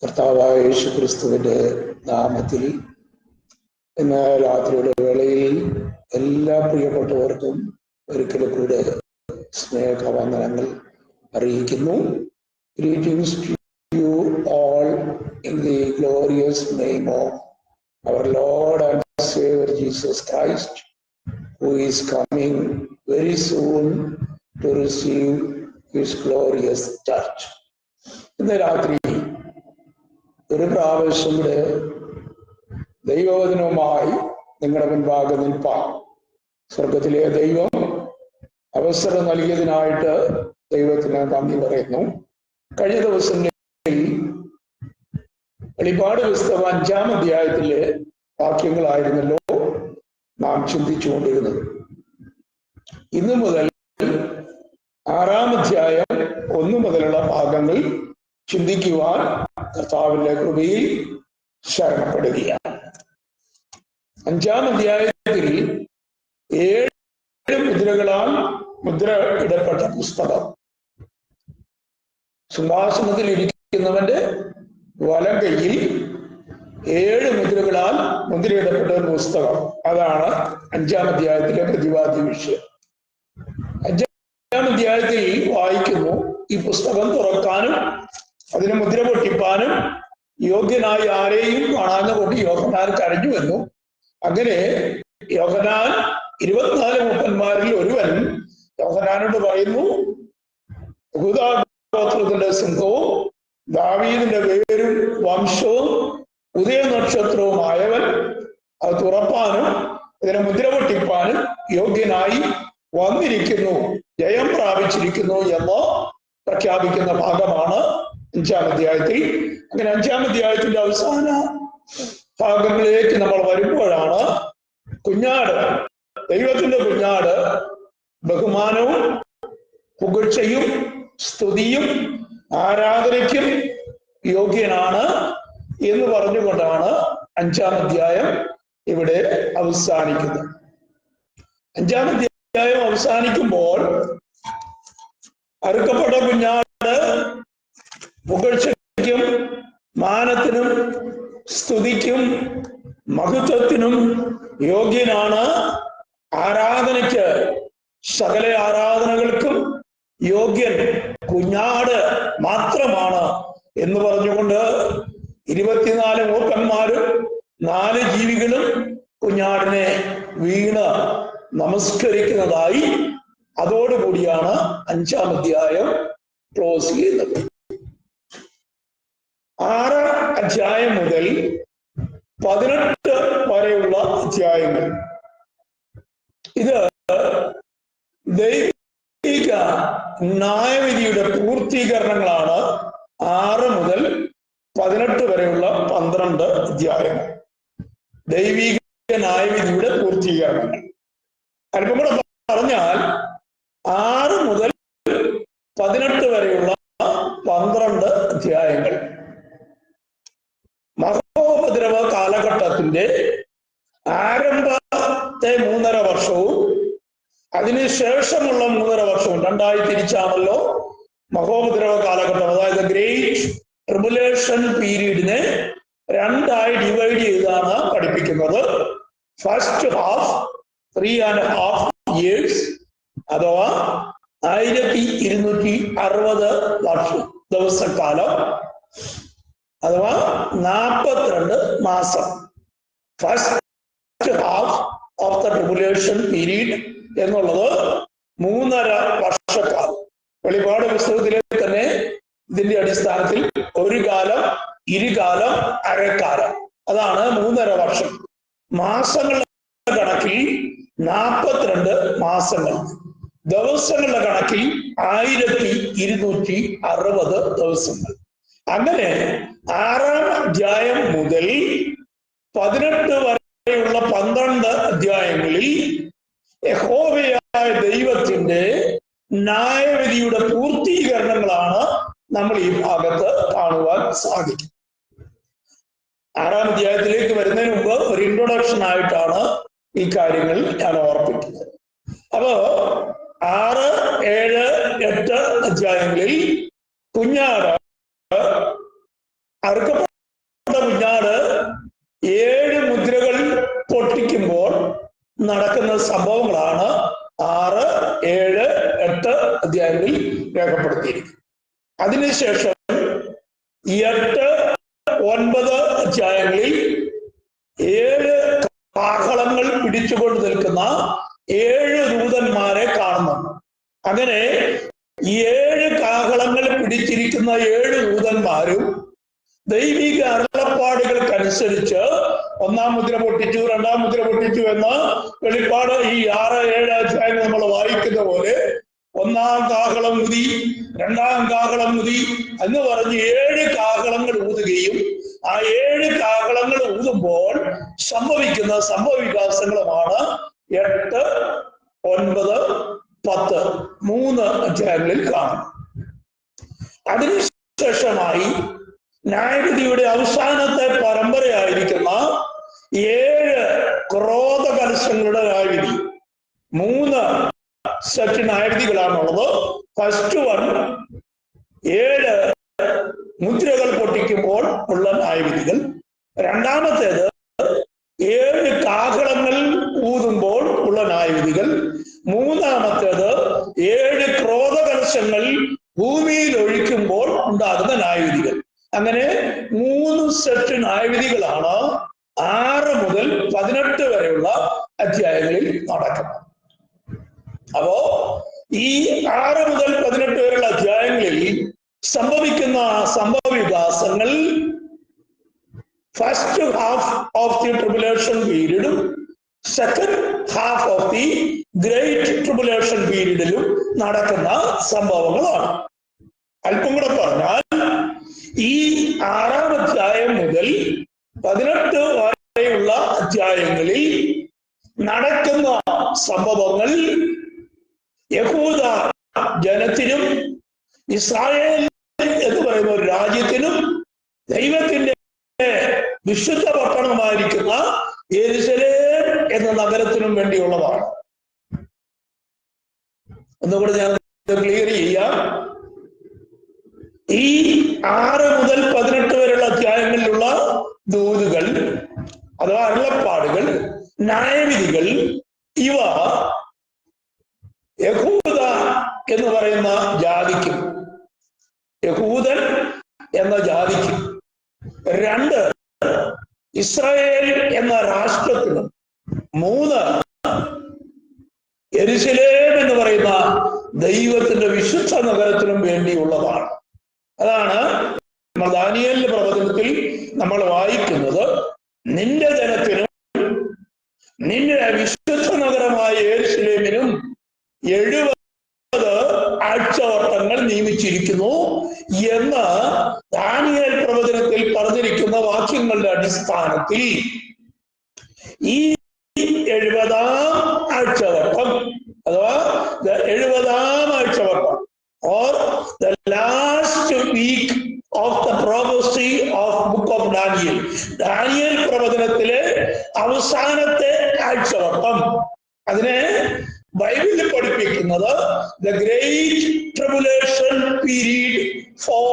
കർത്താവായ യേശുക്രിസ്തുവിന്റെ നാമത്തിൽ ഇന്ന് രാത്രിയുടെ വേളയിൽ എല്ലാ പ്രിയപ്പെട്ടവർക്കും ഒരിക്കൽ കൂടെ സ്നേഹവന്ദനങ്ങൾ അറിയിക്കുന്നു. Greetings to you all in the glorious name of our Lord and Savior Jesus Christ, who is coming very soon to receive his glorious church. ഇന്ന് രാത്രി ഒരു പ്രാവശ്യം കൂടെ ദൈവവചനവുമായി നിങ്ങളുടെ മുൻപാകെ നിൽപ്പാൻ സ്വർഗത്തിലെ ദൈവം അവസരം നൽകിയതിനായിട്ട് ദൈവത്തിന് നന്ദി പറയുന്നു. കഴിഞ്ഞ ദിവസങ്ങളിൽ വെളിപ്പാട് പുസ്തകം 5-ാം അധ്യായത്തിലെ വാക്യങ്ങളായിരുന്നല്ലോ നാം ചിന്തിച്ചുകൊണ്ടിരുന്നത്. ഇന്നു മുതൽ 6-ാം അധ്യായം 1 മുതലുള്ള ഭാഗങ്ങൾ ചിന്തിക്കുവാൻ കർത്താവിന്റെ കൃപയിൽ ശരണപ്പെടുകയാണ്. 5-ാം അധ്യായത്തിൽ 7 മുദ്രകളാൽ മുദ്ര ഇടപ്പെട്ട പുസ്തകം, സിംഹാസനത്തിൽ ഇരിക്കുന്നവന്റെ വലം കൈയിൽ 7 മുദ്രകളാൽ മുദ്രയിടപ്പെട്ട ഒരു പുസ്തകം. അതാണ് 5-ാം അധ്യായത്തിലെ പ്രതിപാദ്യ വിഷയം. 5-ാം അധ്യായത്തിൽ വായിക്കുന്നു, ഈ പുസ്തകം തുറക്കാനും അതിന് മുദ്ര പൊട്ടിപ്പാനും യോഗ്യനായി ആരെയും കാണാഞ്ഞുകൊണ്ട് യോഹന്നാൻ കരഞ്ഞുവെന്നും, അങ്ങനെ യോഹന്നാൻ 24 മൂപ്പന്മാരിൽ ഒരുവൻ യോഹന്നാനോട് പറയുന്നു, യഹൂദാ ഗോത്രത്തിന്റെ സിംഹവും ദാവീദിന്റെ പേരും വംശവും ഉദയനക്ഷത്രവുമായവൻ അത് തുറപ്പാനും ഇതിനെ മുദ്ര പൊട്ടിപ്പാനും യോഗ്യനായി വന്നിരിക്കുന്നു, ജയം പ്രാപിച്ചിരിക്കുന്നു എന്ന് പ്രഖ്യാപിക്കുന്ന ഭാഗമാണ് 5-ാം അധ്യായത്തിൽ. അങ്ങനെ 5-ാം അധ്യായത്തിന്റെ അവസാന ഭാഗങ്ങളിലേക്ക് നമ്മൾ വരുമ്പോഴാണ് കുഞ്ഞാട്, ദൈവത്തിന്റെ കുഞ്ഞാട് ബഹുമാനവും പുകഴ്ചയും സ്തുതിയും ആരാധനയ്ക്കും യോഗ്യനാണ് എന്ന് പറഞ്ഞുകൊണ്ടാണ് 5-ാം അധ്യായം ഇവിടെ അവസാനിക്കുന്നത്. 5-ാം അധ്യായം അവസാനിക്കുമ്പോൾ അറുക്കപ്പെട്ട കുഞ്ഞാട് പുകഴ്ചയ്ക്കും മാനത്തിനും സ്തുതിക്കും മഹത്വത്തിനും യോഗ്യനാണ്, ആരാധനയ്ക്ക് സകല ആരാധനകൾക്കും യോഗ്യൻ കുഞ്ഞാട് മാത്രമാണ് എന്ന് പറഞ്ഞുകൊണ്ട് 24 മൂപ്പന്മാരും 4 ജീവികളും കുഞ്ഞാടിനെ വീണ് നമസ്കരിക്കുന്നതായി അതോടുകൂടിയാണ് 5-ാം അധ്യായം ക്ലോസ് ചെയ്യുന്നത്. 6-ാം അധ്യായം മുതൽ 18 വരെയുള്ള അധ്യായങ്ങൾ ഇത് ദൈവിക ന്യായവിധിയുടെ പൂർത്തീകരണങ്ങളാണ്. 6 മുതൽ 18 വരെയുള്ള 12 അധ്യായങ്ങൾ ദൈവിക ന്യായവിധിയുടെ പൂർത്തീകരണങ്ങൾ. അല്പം കൂടെ പറഞ്ഞാൽ 6 മുതൽ 18 വരെയുള്ള 12 അധ്യായങ്ങൾ മഹോപദ്രവ കാലഘട്ടത്തിന്റെ ആരംഭത്തെ 3.5 വർഷവും അതിനുശേഷമുള്ള 3.5 വർഷവും, 2ആയി തിരിച്ചാണല്ലോ മഹോപദ്രവ കാലഘട്ടം, അതായത് ഗ്രേറ്റ് ട്രിബുലേഷൻ പീരീഡിനെ 2ആയി ഡിവൈഡ് ചെയ്താണ് പഠിപ്പിക്കുന്നത്. ഫസ്റ്റ് ഹാഫ് 3.5 years അഥവാ 1260 ദിവസക്കാലം അഥവാ 42 മാസം. First half of the tribulation period എന്നുള്ളത് 3.5 വർഷക്കാലം. വെളിപാട് പുസ്തകത്തിലെ തന്നെ ഇതിന്റെ അടിസ്ഥാനത്തിൽ ഒരു കാലം, ഇരുകാലം, അരക്കാലം, അതാണ് 3.5 വർഷം. മാസങ്ങളുടെ കണക്കിൽ 42 മാസങ്ങൾ, ദിവസങ്ങളുടെ കണക്കിൽ 1260 ദിവസങ്ങൾ. അങ്ങനെ 6-ാം അധ്യായം മുതൽ 18 വരെയുള്ള 12 അധ്യായങ്ങളിൽ യഹോവയായ ദൈവത്തിന്റെ ന്യായവിധിയുടെ പൂർത്തീകരണങ്ങളാണ് നമ്മൾ ഈ ഭാഗത്ത് കാണുവാൻ സാധിക്കും. 6-ാം അധ്യായത്തിലേക്ക് വരുന്നതിന് മുമ്പ് ഒരു ഇൻട്രൊഡക്ഷൻ ആയിട്ടാണ് ഈ കാര്യങ്ങൾ ഞാൻ ഓർപ്പിക്കുന്നത്. അപ്പോ 6, 7, 8 അധ്യായങ്ങളിൽ കുഞ്ഞാട് അറുക്കപ്പെട്ട കുഞ്ഞാട് 7 മുദ്രകൾ പൊട്ടിക്കുമ്പോൾ നടക്കുന്ന സംഭവങ്ങളാണ് 6, 7, 8 അധ്യായങ്ങളിൽ രേഖപ്പെടുത്തിയിരിക്കുന്നത്. അതിനുശേഷം 8, 9 അധ്യായങ്ങളിൽ 7 കാഹളങ്ങൾ പിടിച്ചുകൊണ്ട് നിൽക്കുന്ന 7 ദൂതന്മാരെ കാണുന്നു. അങ്ങനെ 7 കാഹളങ്ങൾ പിടിച്ചിരിക്കുന്ന 7 ദൂതന്മാരും ദൈവിക അരുളപ്പാടുകൾക്കനുസരിച്ച് 1-ാം മുദ്ര പൊട്ടിച്ചു, 2-ാം മുദ്ര പൊട്ടിച്ചു എന്ന് വെളിപ്പാട് ഈ 6, 7 അധ്യായങ്ങൾ നമ്മൾ വായിക്കുന്ന പോലെ 1-ാം കാഹളം ഊതി, 2-ാം കാഹളം ഊതി എന്ന് പറഞ്ഞ് 7 കാഹളങ്ങൾ ഊതുകയും ആ 7 കാഹളങ്ങൾ ഊതുമ്പോൾ സംഭവിക്കുന്ന സംഭവവികാസങ്ങളുമാണ് 8, 9, 10 3 അധ്യായങ്ങളിൽ കാണും. അതിനുശേഷമായി ന്യായവിധിയുടെ അവസാനത്തെ പരമ്പരയായിരിക്കുന്ന 7 ക്രോധ കലശങ്ങളുടെ ന്യായവിധി. 3 സെറ്റ് ന്യായവിധികളാണുള്ളത്. ഫസ്റ്റ് 1 7 മുദ്രകൾ പൊട്ടിക്കുമ്പോൾ ഉള്ള ന്യായവിധികൾ. രണ്ടാമത്തേത് 7 കാഹളങ്ങൾ ഊതുമ്പോൾ ഉള്ള ന്യായവിധികൾ. മൂന്നാമത്തേത് 7 ക്രോധ കലശങ്ങൾ ഭൂമിയിൽ ഒഴിക്കുമ്പോൾ ഉണ്ടാകുന്ന ന്യായവിധികൾ. അങ്ങനെ 3 സെറ്റ് ന്യായവിധികളാണ് 6 മുതൽ 18 വരെയുള്ള അധ്യായങ്ങളിൽ നടക്കുന്നത്. അപ്പോ ഈ 6 മുതൽ 18 വരെയുള്ള അധ്യായങ്ങളിൽ സംഭവിക്കുന്ന സംഭവവികാസങ്ങൾ first half of the tribulation പീരീഡും second half of the great tribulation പീരീഡിലും നടക്കുന്ന സംഭവങ്ങളാണ്. അല്പം കൂടെ പറഞ്ഞാൽ ഈ 6-ാം അധ്യായം മുതൽ 18 വരെയുള്ള അധ്യായങ്ങളിൽ നടക്കുന്ന സംഭവങ്ങൾ യഹൂദ ജനത്തിനും ഇസ്രായേൽ എന്ന് പറയുന്ന ഒരു രാജ്യത്തിനും ദൈവത്തിന്റെ വിശുദ്ധ പട്ടണമായിരിക്കുന്ന യെരുശലേം എന്ന നഗരത്തിനും വേണ്ടിയുള്ളതാണ്. ഒന്നുകൂടെ ഞാൻ ക്ലിയർ ചെയ്യാം. ഈ 6 മുതൽ 18 വരെയുള്ള അധ്യായങ്ങളിലുള്ള ദൂതുകൾ അഥവാ അരുളപ്പാടുകൾ, ന്യായവിധികൾ, ഇവ യഹൂദ എന്ന് പറയുന്ന ജാതിക്കും, യഹൂദൻ എന്ന ജാതിക്കും, 2 ഇസ്രായേൽ എന്ന രാഷ്ട്രത്തിനും, 3 യെരുശലേം എന്ന് പറയുന്ന ദൈവത്തിന്റെ വിശുദ്ധ നഗരത്തിനും വേണ്ടിയുള്ളതാണ്. അതാണ് ദാനിയേലിന്റെ പ്രവചനത്തിൽ നമ്മൾ വായിക്കുന്നത്. നിന്റെ ജനത്തിനും നിന്റെ വിശുദ്ധ നഗരമായ യെരുശലേമിനും 70 ആഴ്ചവട്ടങ്ങൾ നിയമിച്ചിരിക്കുന്നു എന്ന് ദാനിയേൽ പ്രവചനത്തിൽ പറഞ്ഞിരിക്കുന്ന വാക്യങ്ങളുടെ അടിസ്ഥാനത്തിൽ ഈ 70-ാം ആഴ്ചവട്ടം അഥവാ 70-ാം ആഴ്ചവട്ടം or the last week of the prophecy of book of Daniel, Daniel പ്രവചനത്തിലെ അവസാനത്തെ ആഴ്ചവട്ടം, അതിനെ ബൈബിളിൽ പഠിപ്പിക്കുന്നത് the great tribulation period for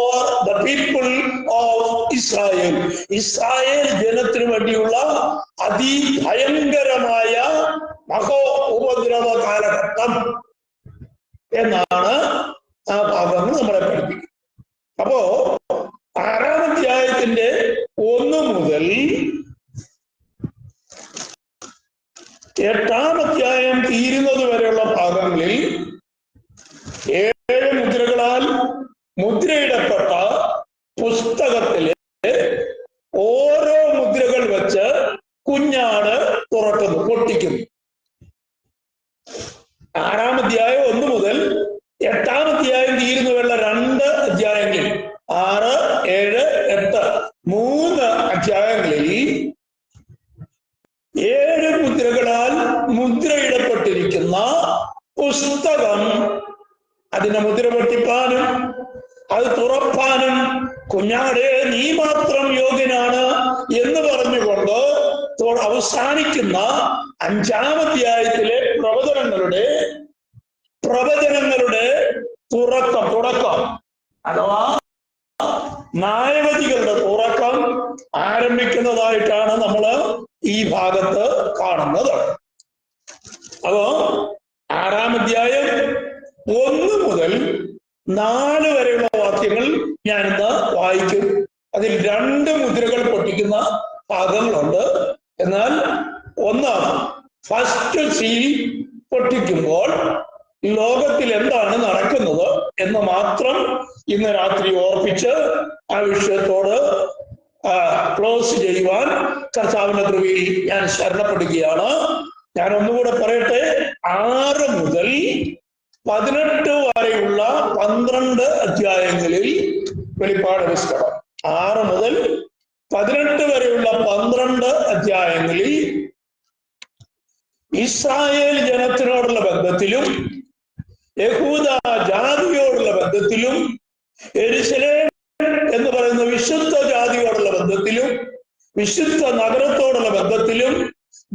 the people of Israel, Israel ജനത്തിനു വേണ്ടിയുള്ള അതിഭയങ്കരമായ മഹോ ഉപദ്രവ കാലഘട്ടം എന്നാണ് ആ ഭാഗങ്ങൾ നമ്മളെ പഠിപ്പിക്കുന്നത്. അപ്പോ 6-ാം അധ്യായത്തിന്റെ 1 മുതൽ 8-ാം അധ്യായം തീരുന്നത് വരെയുള്ള ഭാഗങ്ങളിൽ 7 മുദ്രകളാൽ മുദ്രയിടപ്പെട്ട പുസ്തകത്തിലെ ഓരോ മുദ്രകൾ വെച്ച് കുഞ്ഞാട് തുറക്കുന്നു, പൊട്ടിക്കുന്നു. 6-ാം അധ്യായം 1 മുതൽ 8-ാം അധ്യായം തീരുന്നവരുള്ള 2 അധ്യായങ്ങളിൽ 6, 7, 8 3 അധ്യായങ്ങളിൽ 7 മുദ്രകളാൽ മുദ്രയിടപ്പെട്ടിരിക്കുന്ന പുസ്തകം, അതിനെ മുദ്ര പൊട്ടിപ്പാനും അത് തുറപ്പാനും കുഞ്ഞാടേ നീ മാത്രം യോഗ്യനാണ് എന്ന് പറഞ്ഞുകൊണ്ട് അവസാനിക്കുന്ന 5-ാം അധ്യായത്തിലെ പ്രവചനങ്ങളുടെ തുടക്കം അഥവാ ന്യായവിധികളുടെ തുറക്കം ആരംഭിക്കുന്നതായിട്ടാണ് നമ്മൾ ഈ ഭാഗത്ത് കാണുന്നത്. അപ്പോ 6-ാം അധ്യായം 1 മുതൽ 4 വരെയുള്ള വാക്യങ്ങൾ ഞാനിന്ന് വായിക്കും. അതിൽ 2 മുദ്രകൾ പൊട്ടിക്കുന്ന ഭാഗങ്ങളുണ്ട്. എന്നാൽ ഫസ്റ്റ് സീൽ പൊട്ടിക്കുമ്പോൾ ലോകത്തിൽ എന്താണ് നടക്കുന്നത് എന്ന് മാത്രം ഇന്ന് രാത്രി ഓർപ്പിച്ച് ആ വിഷയത്തോട് ക്ലോസ് ചെയ്യുവാൻ കർത്താവിന്റെ കൃപയിൽ ഞാൻ ശരണപ്പെടുകയാണ്. ഞാൻ ഒന്നുകൂടെ പറയട്ടെ, 6 മുതൽ 18 വരെയുള്ള 12 അധ്യായങ്ങളിൽ വെളിപ്പാട് പുസ്തകം, 6 മുതൽ 18 വരെയുള്ള 12 അധ്യായങ്ങളിൽ ഇസ്രായേൽ ജനത്തിനോടുള്ള ബന്ധത്തിലും യഹൂദ ജാതിയോടുള്ള ബന്ധത്തിലും യെരൂശലേം എന്ന് പറയുന്ന വിശുദ്ധ ജാതിയോടുള്ള ബന്ധത്തിലും വിശുദ്ധ നഗരത്തോടുള്ള ബന്ധത്തിലും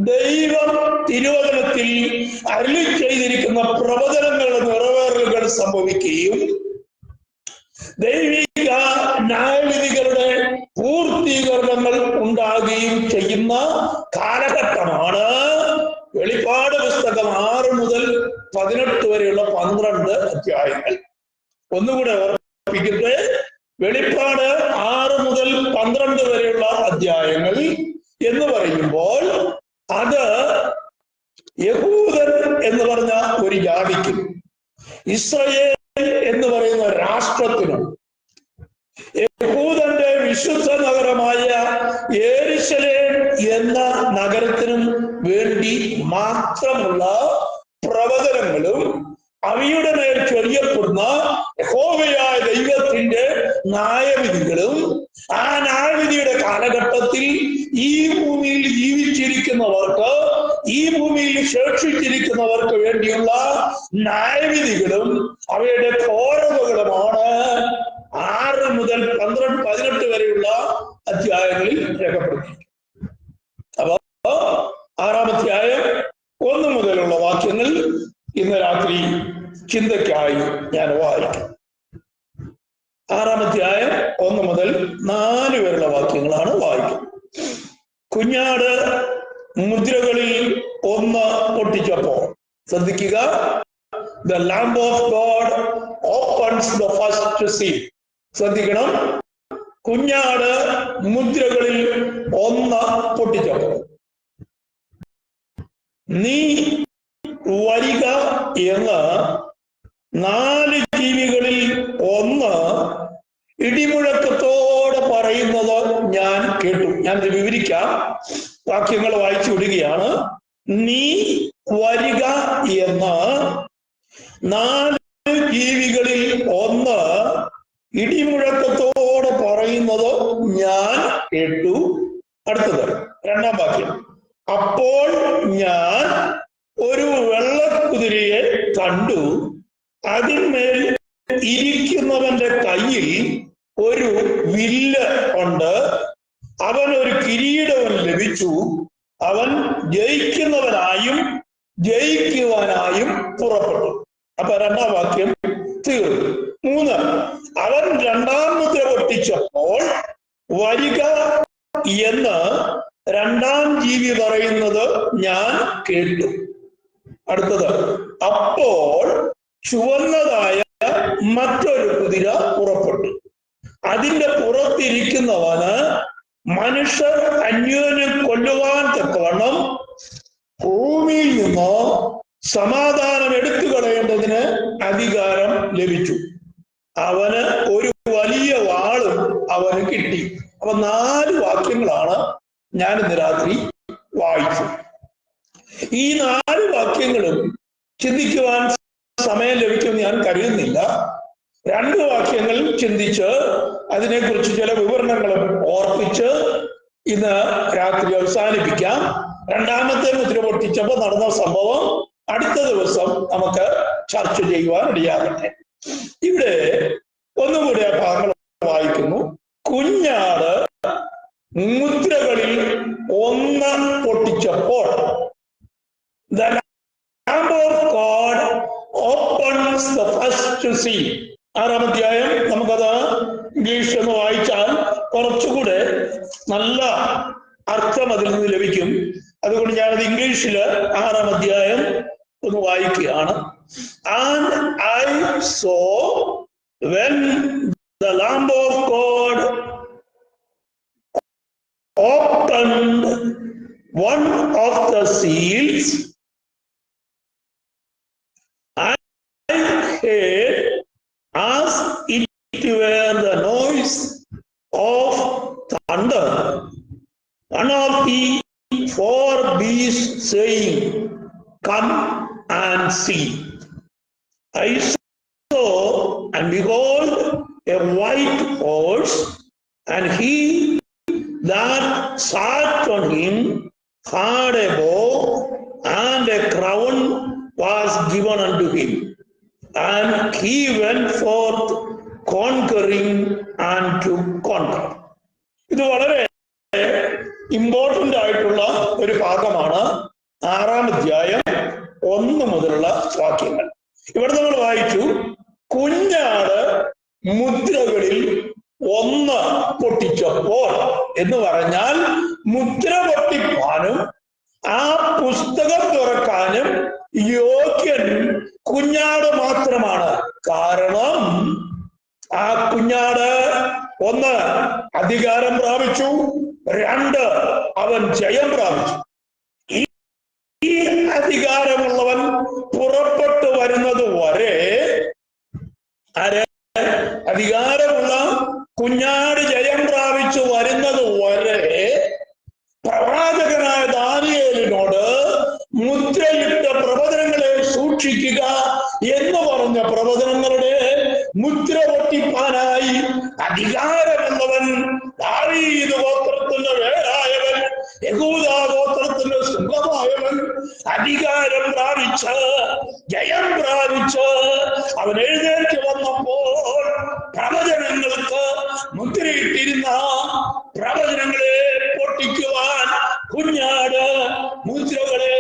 ദൈവം തിരുവചനത്തിൽ അരുളി ചെയ്തിരിക്കുന്ന പ്രവചനങ്ങളുടെ നിറവേറലുകൾ സംഭവിക്കുകയും ദൈവിക ന്യായവിധികളുടെ പൂർത്തീകരണങ്ങൾ ഉണ്ടാകുകയും ചെയ്യുന്ന കാലഘട്ടമാണ് വെളിപ്പാട് പുസ്തകം 6 മുതൽ 18 വരെയുള്ള 12 അധ്യായങ്ങൾ. ഒന്നുകൂടെ ഓർമ്മിപ്പിക്കട്ടെ, വെളിപ്പാട് 6 മുതൽ 12 വരെയുള്ള അധ്യായങ്ങൾ എന്ന് പറയുമ്പോൾ അത് യഹൂദൻ എന്ന് പറഞ്ഞ ഒരു ജാതിക്കും ഇസ്രായേൽ എന്ന് പറയുന്ന രാഷ്ട്രത്തിനും യഹൂദന്റെ വിശുദ്ധ നഗരമായ യെരൂശലേം എന്ന നഗരത്തിനും വേണ്ടി മാത്രമുള്ള പ്രവചനങ്ങളും അവയുടെ മേൽ ചൊരിയപ്പെടുന്ന യഹോവയായ ദൈവത്തിന്റെ ന്യായവിധികളും ആ ന്യായവിധിയുടെ കാലഘട്ടത്തിൽ ഈ ഭൂമിയിൽ ജീവിച്ചിരിക്കുന്നവർക്ക്, ഈ ഭൂമിയിൽ ശേഷിച്ചിരിക്കുന്നവർക്ക് വേണ്ടിയുള്ള ന്യായവിധികളും അവയുടെ പോരവുകളുമാണ് 6 മുതൽ 18 വരെയുള്ള അധ്യായങ്ങളിൽ രേഖപ്പെടുത്തിയിരിക്കുന്നത്. അപ്പോ 6-ാം അധ്യായം 1 മുതലുള്ള വാക്യങ്ങൾ ഇന്ന് രാത്രി ചിന്തയ്ക്കായി ഞാൻ വായിക്കും. 6-ാം അധ്യായം 1 മുതൽ 4 വരെയുള്ള വാക്യങ്ങളാണ് വായിക്കുന്നത്. കുഞ്ഞാട് മുദ്രകളിൽ 1 പൊട്ടിച്ചപ്പോൾ, ശ്രദ്ധിക്കുക, the Lamb of God opens the first seal. ശ്രദ്ധിക്കണം, കുഞ്ഞാട് മുദ്രകളിൽ 1 പൊട്ടിച്ചപ്പോൾ നീ വരിക എന്ന് 4 ജീവികളിൽ 1 ഇടിമുഴക്കത്തോടെ പറയുന്നത് ഞാൻ കേട്ടു. ഞാൻ വിവരിക്കാം, വാക്യങ്ങൾ വായിച്ചു വിടുകയാണ്. നീ വരിക എന്ന് 4 ജീവികളിൽ 1 ഇടിമുഴക്കത്തോടെ പറയുന്നത് ഞാൻ കേട്ടു. അടുത്തത് 2-ാം വാക്യം. അപ്പോൾ ഞാൻ ഒരു വെള്ളക്കുതിരയെ കണ്ടു, അതിന്മേൽ ഇരിക്കുന്നവന്റെ കയ്യിൽ ഒരു വില്ല് ഉണ്ട്, അവൻ ഒരു കിരീടവും ലഭിച്ചു, അവൻ ജയിക്കുന്നവനായും ജയിക്കുവാനായും പുറപ്പെട്ടു. അപ്പൊ 2-ാം വാക്യം തീർന്നു. 3, അവൻ 2-ാം മുദ്ര പൊട്ടിച്ചപ്പോൾ വരിക എന്ന് 2-ാം ജീവി പറയുന്നത് ഞാൻ കേട്ടു. അടുത്തത്, അപ്പോൾ ചുവന്നതായ മറ്റൊരു കുതിര പുറപ്പെട്ടു, അതിന്റെ പുറത്തിരിക്കുന്നവന് മനുഷ്യർ അന്യോന്യം കൊല്ലുവാൻ തക്കവണ്ണം ഭൂമിയിൽ നിന്ന് സമാധാനം എടുത്തു കളയേണ്ടതിന് അധികാരം ലഭിച്ചു. അവന് ഒരു വലിയ വാളും അവന് കിട്ടി. അപ്പൊ 4 വാക്യങ്ങളാണ് ഞാൻ ഇന്ന് രാത്രി വായിച്ചു. ഈ 4 വാക്യങ്ങളും ചിന്തിക്കുവാൻ സമയം ലഭിക്കുമെന്ന് ഞാൻ കരുതുന്നില്ല. 2 വാക്യങ്ങൾ ചിന്തിച്ച് അതിനെക്കുറിച്ച് ചില വിവരണങ്ങളും ഓർപ്പിച്ച് ഇന്ന് രാത്രി അവസാനിപ്പിക്കാം. 2-ാമത്തെ മുദ്ര പൊട്ടിച്ചപ്പോൾ നടന്ന സംഭവം അടുത്ത ദിവസം നമുക്ക് ചർച്ച ചെയ്യുവാൻ ഇടയാകട്ടെ. ഇവിടെ ഒന്നുകൂടി ആ ഭാഗങ്ങൾ വായിക്കുന്നു. കുഞ്ഞാട് മുദ്രകളിൽ 1 പൊട്ടിച്ചപ്പോൾ the Lamb of God opens the first seal. 6-ാം അധ്യായം നമുക്കത് ഇംഗ്ലീഷ് ഒന്ന് വായിച്ചാൽ കുറച്ചുകൂടെ നല്ല അർത്ഥം അതിൽ നിന്ന് ലഭിക്കും. അതുകൊണ്ട് ഞാനത് ഇംഗ്ലീഷില് 6-ാം അധ്യായം ഒന്ന് വായിക്കുകയാണ്. And I saw when the Lamb of God opened one of the seals, I heard as it were the noise of thunder, one of the 4 beasts saying, Come and see. I saw, and behold, a white horse, and he that sat on him had a bow, and a crown was given unto him, and he went forth conquering and to conquer. ഇത് വളരെ important ആയിട്ടുള്ള ഒരു ഭാഗമാണ് 6-ാം അധ്യായം 1 മുതലുള്ള വാക്യങ്ങൾ. ഇവിടെ നമ്മൾ വായിച്ചു, കുഞ്ഞാട് മുദ്രകളിൽ 1 പൊട്ടിച്ചപ്പോൾ എന്ന് പറഞ്ഞാൽ മുദ്ര പൊട്ടിപ്പാനും ആ പുസ്തകം തുറക്കാനും യോഗ്യൻ കുഞ്ഞാട് മാത്രമാണ്. കാരണം ആ കുഞ്ഞാട് 1 അധികാരം പ്രാപിച്ചു, 2 അവൻ ജയം പ്രാപിച്ചു. ഈ അധികാരമുള്ളവൻ പുറപ്പെട്ടു വരുന്നത് വരെ, അധികാരമുള്ള കുഞ്ഞാട് ജയം പ്രാപിച്ചു വരുന്നത് വരെ പ്രവാചകനായ ദാനിയേലിനോട് മുദ്രയിട്ട പ്രവചനങ്ങളെ സൂക്ഷിക്കുക എന്ന് പറഞ്ഞ പ്രവചനങ്ങളുടെ മുദ്ര പൊട്ടിപ്പാനായി അധികാരമുള്ളവൻ, ദാവീദ് ഗോത്രത്തിന്റെ വേരായവൻ, യഹൂദാ ഗോത്രത്തിന്റെ സിംഹമായവൻ അധികാരം പ്രാപിച്ച് ജയം പ്രാപിച്ച് അവൻ എഴുന്നേറ്റ് വന്നപ്പോൾ പ്രവചനങ്ങൾക്ക് മുദ്രയിട്ടിരുന്ന പ്രവചനങ്ങളെ പൊട്ടിക്കുവാൻ കുഞ്ഞാട് മുദ്രകളെ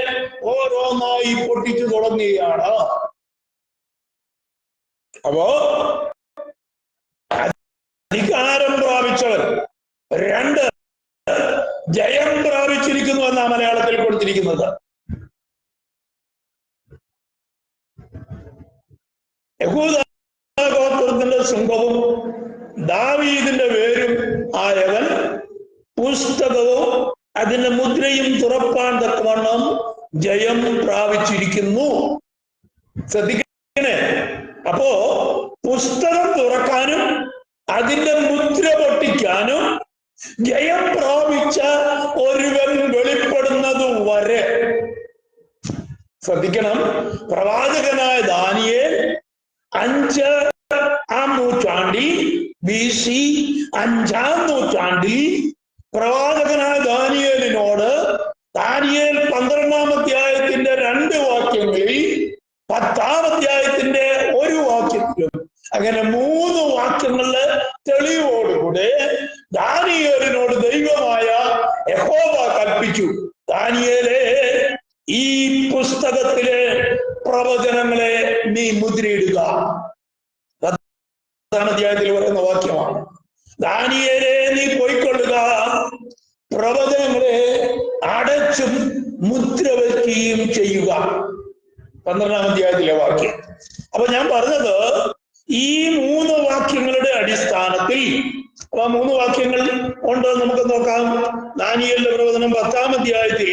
ഓരോന്നായി പൊട്ടിച്ചു തുടങ്ങുകയാണ്. അപ്പോ അധികാരം പ്രാപിച്ചവൻ, 2 ജയം പ്രാപിച്ചിരിക്കുന്നു എന്നാണ് മലയാളത്തിൽ കൊടുത്തിരിക്കുന്നത്. യഹൂദാ ഗോത്രത്തിന്റെ സിംഹവും ദാവീദിന്റെ വേരും ആയവൻ പുസ്തകവും അതിന്റെ മുദ്രയും തുറപ്പാൻ തക്കവണ്ണം ജയം പ്രാപിച്ചിരിക്കുന്നു. ശ്രദ്ധിക്കണേ. അപ്പോ പുസ്തകം തുറക്കാനും അതിന്റെ മുദ്ര പൊട്ടിക്കാനും ജയം പ്രാപിച്ച ഒരുവൻ വെളിപ്പെടുന്നത് വരെ, ശ്രദ്ധിക്കണം, പ്രവാചകനായ ദാനിയേൽ 5-ാം നൂറ്റാണ്ടിൽ BC 5-ാം നൂറ്റാണ്ടിൽ പ്രവാചകനായ ദാനിയേലിനോട് ദാനിയേൽ 12-ാം അധ്യായത്തിന്റെ 2 വാക്യങ്ങളിൽ 10-ാം അധ്യായത്തിന്റെ 1 വാക്യത്തിലും അങ്ങനെ 3 വാക്യങ്ങളില് തെളിവോടുകൂടെ ദാനിയേലിനോട് ദൈവമായ യഹോവ കൽപ്പിച്ചു, ദാനിയേലേ, ഈ പുസ്തകത്തിലെ പ്രവചനങ്ങളെ നീ മുദ്രയിടുക. 10-ാം അധ്യായത്തിൽ പറയുന്ന വാക്യമാണ്. ദാനിയേലേ, നീ പോയിക്കൊള്ളുക, പ്രവചനങ്ങളെ അടച്ചും മുദ്ര വയ്ക്കുകയും ചെയ്യുക. 12-ാം അധ്യായത്തിലെ വാക്യം. അപ്പൊ ഞാൻ പറഞ്ഞത് ഈ 3 വാക്യങ്ങളുടെ അടിസ്ഥാനത്തിൽ, അപ്പൊ 3 വാക്യങ്ങൾ ഉണ്ടോ നമുക്ക് നോക്കാം. ദാനിയേലിന്റെ പ്രവചനം 10-ാം അധ്യായത്തിൽ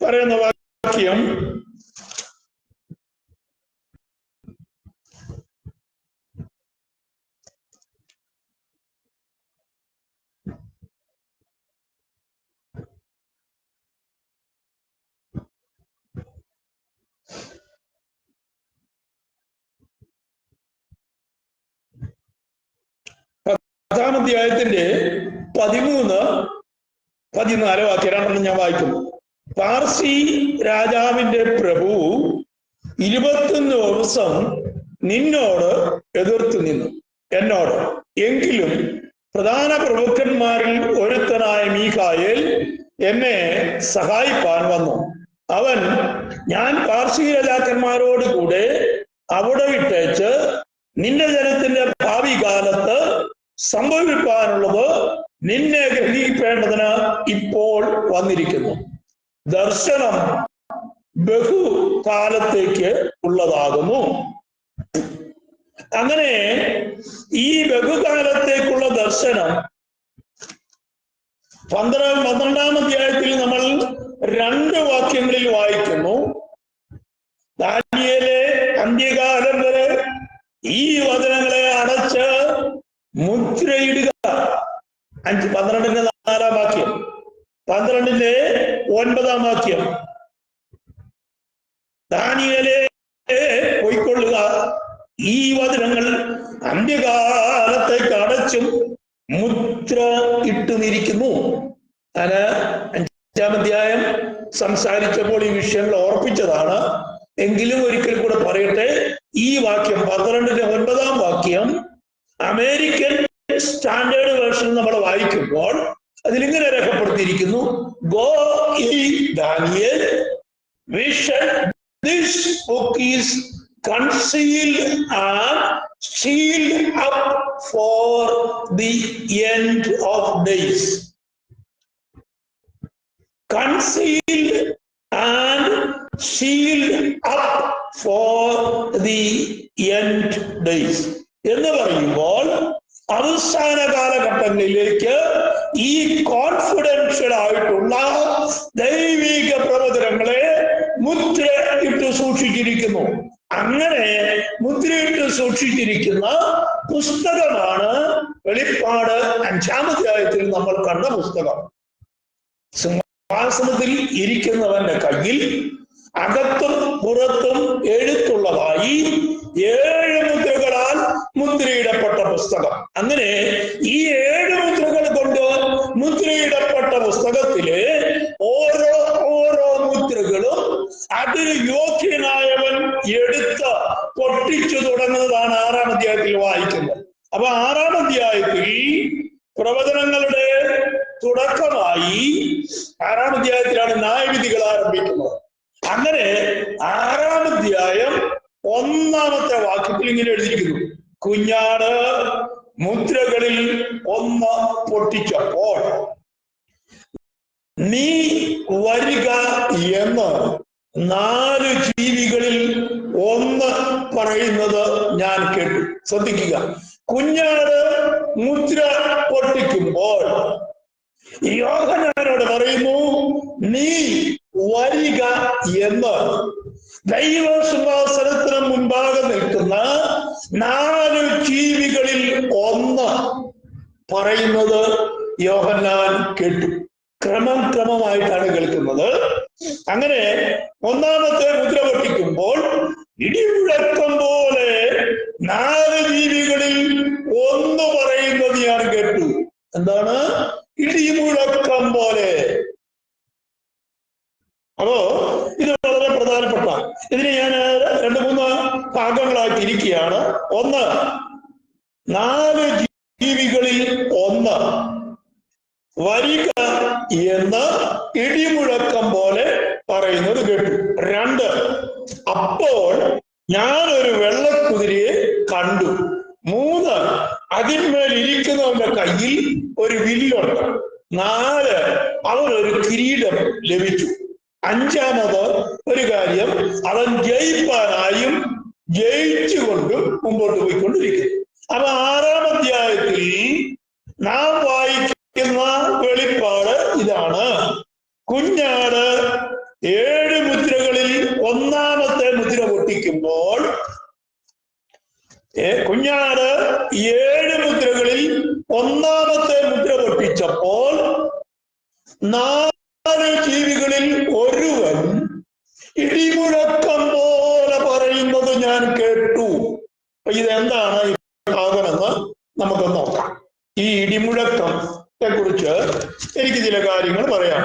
പറയുന്ന വാക്യം, പത്താം അധ്യായത്തിന്റെ 13-14 വാക്യം 2 ഞാൻ വായിക്കുന്നു. പാർസി രാജാവിന്റെ പ്രഭു 21 ദിവസം നിന്നോട് എതിർത്തു നിന്നു എന്നോട്. എങ്കിലും പ്രധാന പ്രഭുക്കന്മാരിൽ ഒരുത്തനായ മീഖായേൽ എന്നെ സഹായിപ്പാൻ വന്നു. അവൻ, ഞാൻ പാർസി രാജാക്കന്മാരോട് കൂടെ അവിടെ വിട്ടേച്ച് നിന്റെ ജനത്തിന്റെ ഭാവി കാലത്ത് സംഭവിക്കാനുള്ളത് നിന്നെ ഗ്രഹിക്കേണ്ടതിന് ഇപ്പോൾ വന്നിരിക്കുന്നു. ദർശനം ബഹുകാലത്തേക്ക് ഉള്ളതാകുന്നു. അങ്ങനെ ഈ ബഹുകാലത്തേക്കുള്ള ദർശനം 12-ാം അധ്യായത്തിൽ നമ്മൾ 2 വാക്യങ്ങളിൽ വായിക്കുന്നു. ദാനിയേലേ, അന്ത്യകാലം വരെ ഈ വചനങ്ങളെ അടച്ച് മുദ്രയിടുക. 12-ന്റെ 4-ാം വാക്യം, 12-ന്റെ 9-ാം വാക്യം. ദാനിയേലേ പോയിക്കൊള്ളുക, ഈ വചനങ്ങൾ അന്ത്യകാലത്തേക്ക് അടച്ചും മുദ്ര ഇട്ടുന്നിരിക്കുന്നു. ഞാൻ 5-ാം അധ്യായം സംസാരിച്ചപ്പോൾ ഈ വിഷയങ്ങൾ ഓർപ്പിച്ചതാണ്. എങ്കിലും ഒരിക്കൽ കൂടെ പറയട്ടെ. ഈ വാക്യം 12-ന്റെ 9-ാം വാക്യം അമേരിക്കൻ സ്റ്റാൻഡേർഡ് വേർഷൻ നമ്മൾ വായിക്കുമ്പോൾ അതിലിങ്ങനെ രേഖപ്പെടുത്തിയിരിക്കുന്നു: go ye Daniel, vision, this book is concealed and sealed up for the end of days. Concealed and sealed up for the end days എന്ന് പറയുമ്പോൾ അവസാന കാലഘട്ടങ്ങളിലേക്ക് ഈ കോൺഫിഡൻഷ്യൽ ആയിട്ടുള്ള ദൈവിക പ്രവചനങ്ങളെ മുദ്ര ഇട്ട് സൂക്ഷിച്ചിരിക്കുന്നു. അങ്ങനെ മുദ്രയിട്ട് സൂക്ഷിച്ചിരിക്കുന്ന പുസ്തകമാണ് വെളിപ്പാട് 5-ാം അധ്യായത്തിൽ നമ്മൾ കണ്ട പുസ്തകം. സിംഹാസനത്തിൽ ഇരിക്കുന്നവന്റെ കയ്യിൽ അകത്തും പുറത്തും എഴുത്തുള്ളതായി 7 മുദ്രകളാൽ മുദ്രയിടപ്പെട്ട പുസ്തകം. അങ്ങനെ ഈ 7 മുദ്രകൾ കൊണ്ട് മുദ്രയിടപ്പെട്ട പുസ്തകത്തില് ഓരോ മുദ്രകളും അതിന് യോഗ്യനായവൻ എടുത്ത് പൊട്ടിച്ചു തുടങ്ങുന്നതാണ് 6-ാം അധ്യായത്തിൽ വായിക്കുന്നത്. അപ്പൊ 6-ാം അധ്യായത്തിൽ പ്രവചനങ്ങളുടെ തുടക്കമായി 6-ാം അധ്യായത്തിലാണ് ന്യായവിധികൾ ആരംഭിക്കുന്നത്. അങ്ങനെ 6-ാം അധ്യായം 1-ാമത്തെ വാക്യത്തിൽ ഇങ്ങനെ എഴുതിയിരിക്കുന്നു: കുഞ്ഞാട് മുദ്രകളിൽ 1 പൊട്ടിച്ചപ്പോൾ നീ വരിക എന്ന് 4 ജീവികളിൽ 1 പറയുന്നത് ഞാൻ കേട്ടു. ശ്രദ്ധിക്കുക, കുഞ്ഞാട് മുദ്ര പൊട്ടിക്കുമ്പോൾ യോഹന്നാനോട് പറയുന്നു, നീ വരിക എന്ന് ദൈവസിംഹാസനത്തിന് മുൻപാകെ നിൽക്കുന്ന 4 ജീവികളിൽ 1 പറയുന്നത് യോഹന്നാൻ കേട്ടു. ക്രമമായിട്ടാണ് കേൾക്കുന്നത്. അങ്ങനെ 1-ാമത്തെ മുദ്ര പൊട്ടിക്കുമ്പോൾ ഇടിമുഴക്കം പോലെ 4 ജീവികളിൽ 1 പറയുന്നത് ഞാൻ കേട്ടു. എന്താണ്? ഇടിമുഴക്കം പോലെ. അപ്പോ ഇത് വളരെ പ്രധാനപ്പെട്ട, ഇതിനെ ഞാൻ 2-3 ഭാഗങ്ങളാക്കി ഇരിക്കുകയാണ്. 1, 4 ജീവികളിൽ 1 വരിക എന്ന് ഇടിമുഴക്കം പോലെ പറയുന്നത് കേട്ടു. 2, അപ്പോൾ ഞാനൊരു വെള്ളക്കുതിരയെ കണ്ടു. 3, അതിന്മേൽ ഇരിക്കുന്നവന്റെ കയ്യിൽ ഒരു വില്ലുണ്ട്. 4, അവനൊരു കിരീടം ലഭിച്ചു. 5-ാമത് ഒരു കാര്യം, അവൻ ജയിപ്പാനായും ജയിച്ചുകൊണ്ടും മുമ്പോട്ട് പോയിക്കൊണ്ടിരിക്കുന്നു. അപ്പൊ 6-ാം അധ്യായത്തിൽ നാം വായിക്കുന്ന വെളിപ്പാട് ഇതാണ്: കുഞ്ഞാട് 7 മുദ്രകളിൽ 1-ാമത്തെ മുദ്ര പൊട്ടിക്കുമ്പോൾ, കുഞ്ഞാട് 7 മുദ്രകളിൽ 1-ാമത്തെ മുദ്ര പൊട്ടിച്ചപ്പോൾ 4 ജീവികളിൽ ഒരുവൻ ഇടിമുഴക്കം പോലെ പറയുന്നത് ഞാൻ കേട്ടു. ഇതെന്താണ് ഈ ഭാഗമെന്ന് നമുക്ക് നോക്കാം. ഈ ഇടിമുഴക്കത്തെ കുറിച്ച് എനിക്ക് ചില കാര്യങ്ങൾ പറയാം.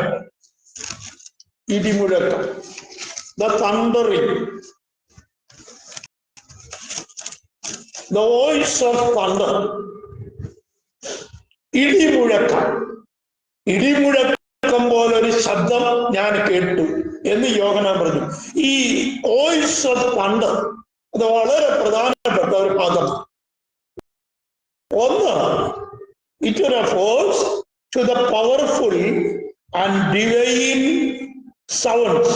ഇടിമുഴക്കം, the thundering, the voice of thunder. ഇടിമുഴക്കം പോലൊരു ശബ്ദം ഞാൻ കേട്ടു എന്ന് യോഹന്നാൻ പറഞ്ഞു. ഈ വോയിസ് ഓഫ് തണ്ടർ അത് വളരെ പ്രധാനപ്പെട്ട ഒരു ഭാഗമാണ്. ഒന്ന്, it refers to the powerful and divine sounds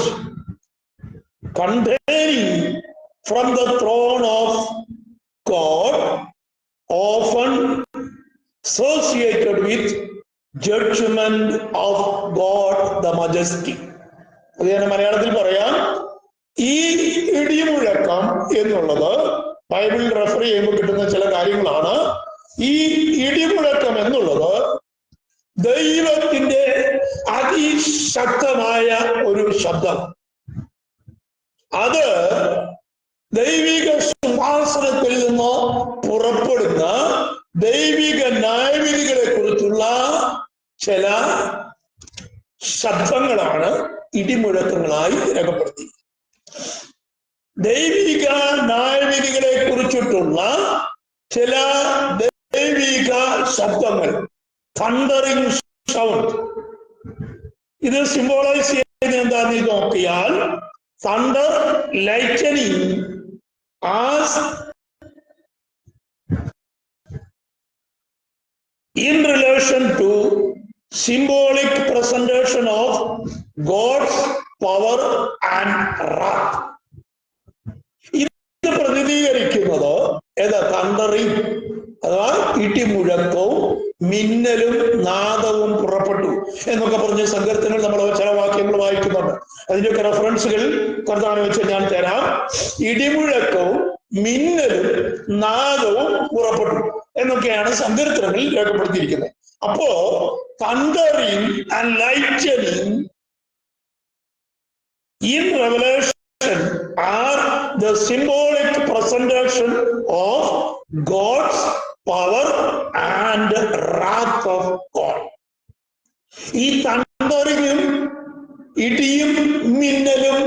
containing from the throne of God, often associated with judgment of God the Majesty. അത് ഞാൻ മലയാളത്തിൽ പറയാം. ഈ ഇടിമുഴക്കം എന്നുള്ളത് ബൈബിൾ റെഫർ ചെയ്യുമ്പോൾ കിട്ടുന്ന ചില കാര്യങ്ങളാണ്. ഈ ഇടിമുഴക്കം എന്നുള്ളത് ദൈവത്തിന്റെ അതിശക്തമായ ഒരു ശബ്ദം. അത് ദൈവിക സിംഹാസനത്തിൽ നിന്ന് പുറപ്പെടുന്ന ദൈവിക ന്യായവിധികളെ കുറിച്ചുള്ള ചില ശബ്ദങ്ങളാണ് ഇടിമുഴക്കങ്ങളായി രേഖപ്പെടുത്തി. ദൈവിക ന്യായവിധികളെ കുറിച്ചിട്ടുള്ള ചില ദൈവിക ശബ്ദങ്ങൾ, തണ്ടറിങ് സൗണ്ട്. ഇത് സിംബോളൈസ് ചെയ്യുന്നത് എന്താന്ന് നോക്കിയാൽ, thunder, lightning as in relation to symbolic presentation of God's power and wrath. ഇത് പ്രതിനിധീകരിക്കുന്നത് ഏതാ? തണ്ടറിങ് അഥവാ ഇടിമുഴക്കവും മിന്നലും നാദവും പുറപ്പെട്ടു എന്നൊക്കെ പറഞ്ഞ് സങ്കീർത്തനങ്ങൾ നമ്മൾ ചില വാക്യങ്ങൾ വായിക്കുന്നുണ്ട്. അതിന്റെയൊക്കെ റെഫറൻസുകൾ കർത്താവിനെ വെച്ച് ഞാൻ തരാം. ഇടിമുഴക്കവും മിന്നലും നാദവും പുറപ്പെട്ടു എന്നൊക്കെയാണ് സങ്കീർത്തനങ്ങളിൽ രേഖപ്പെടുത്തിയിരിക്കുന്നത്. അപ്പോ thundering and lightning in Revelation are the symbolic presentation of God's power and wrath of God. ഈ തണ്ടറിങ്ങും ഇടിയും മിന്നലും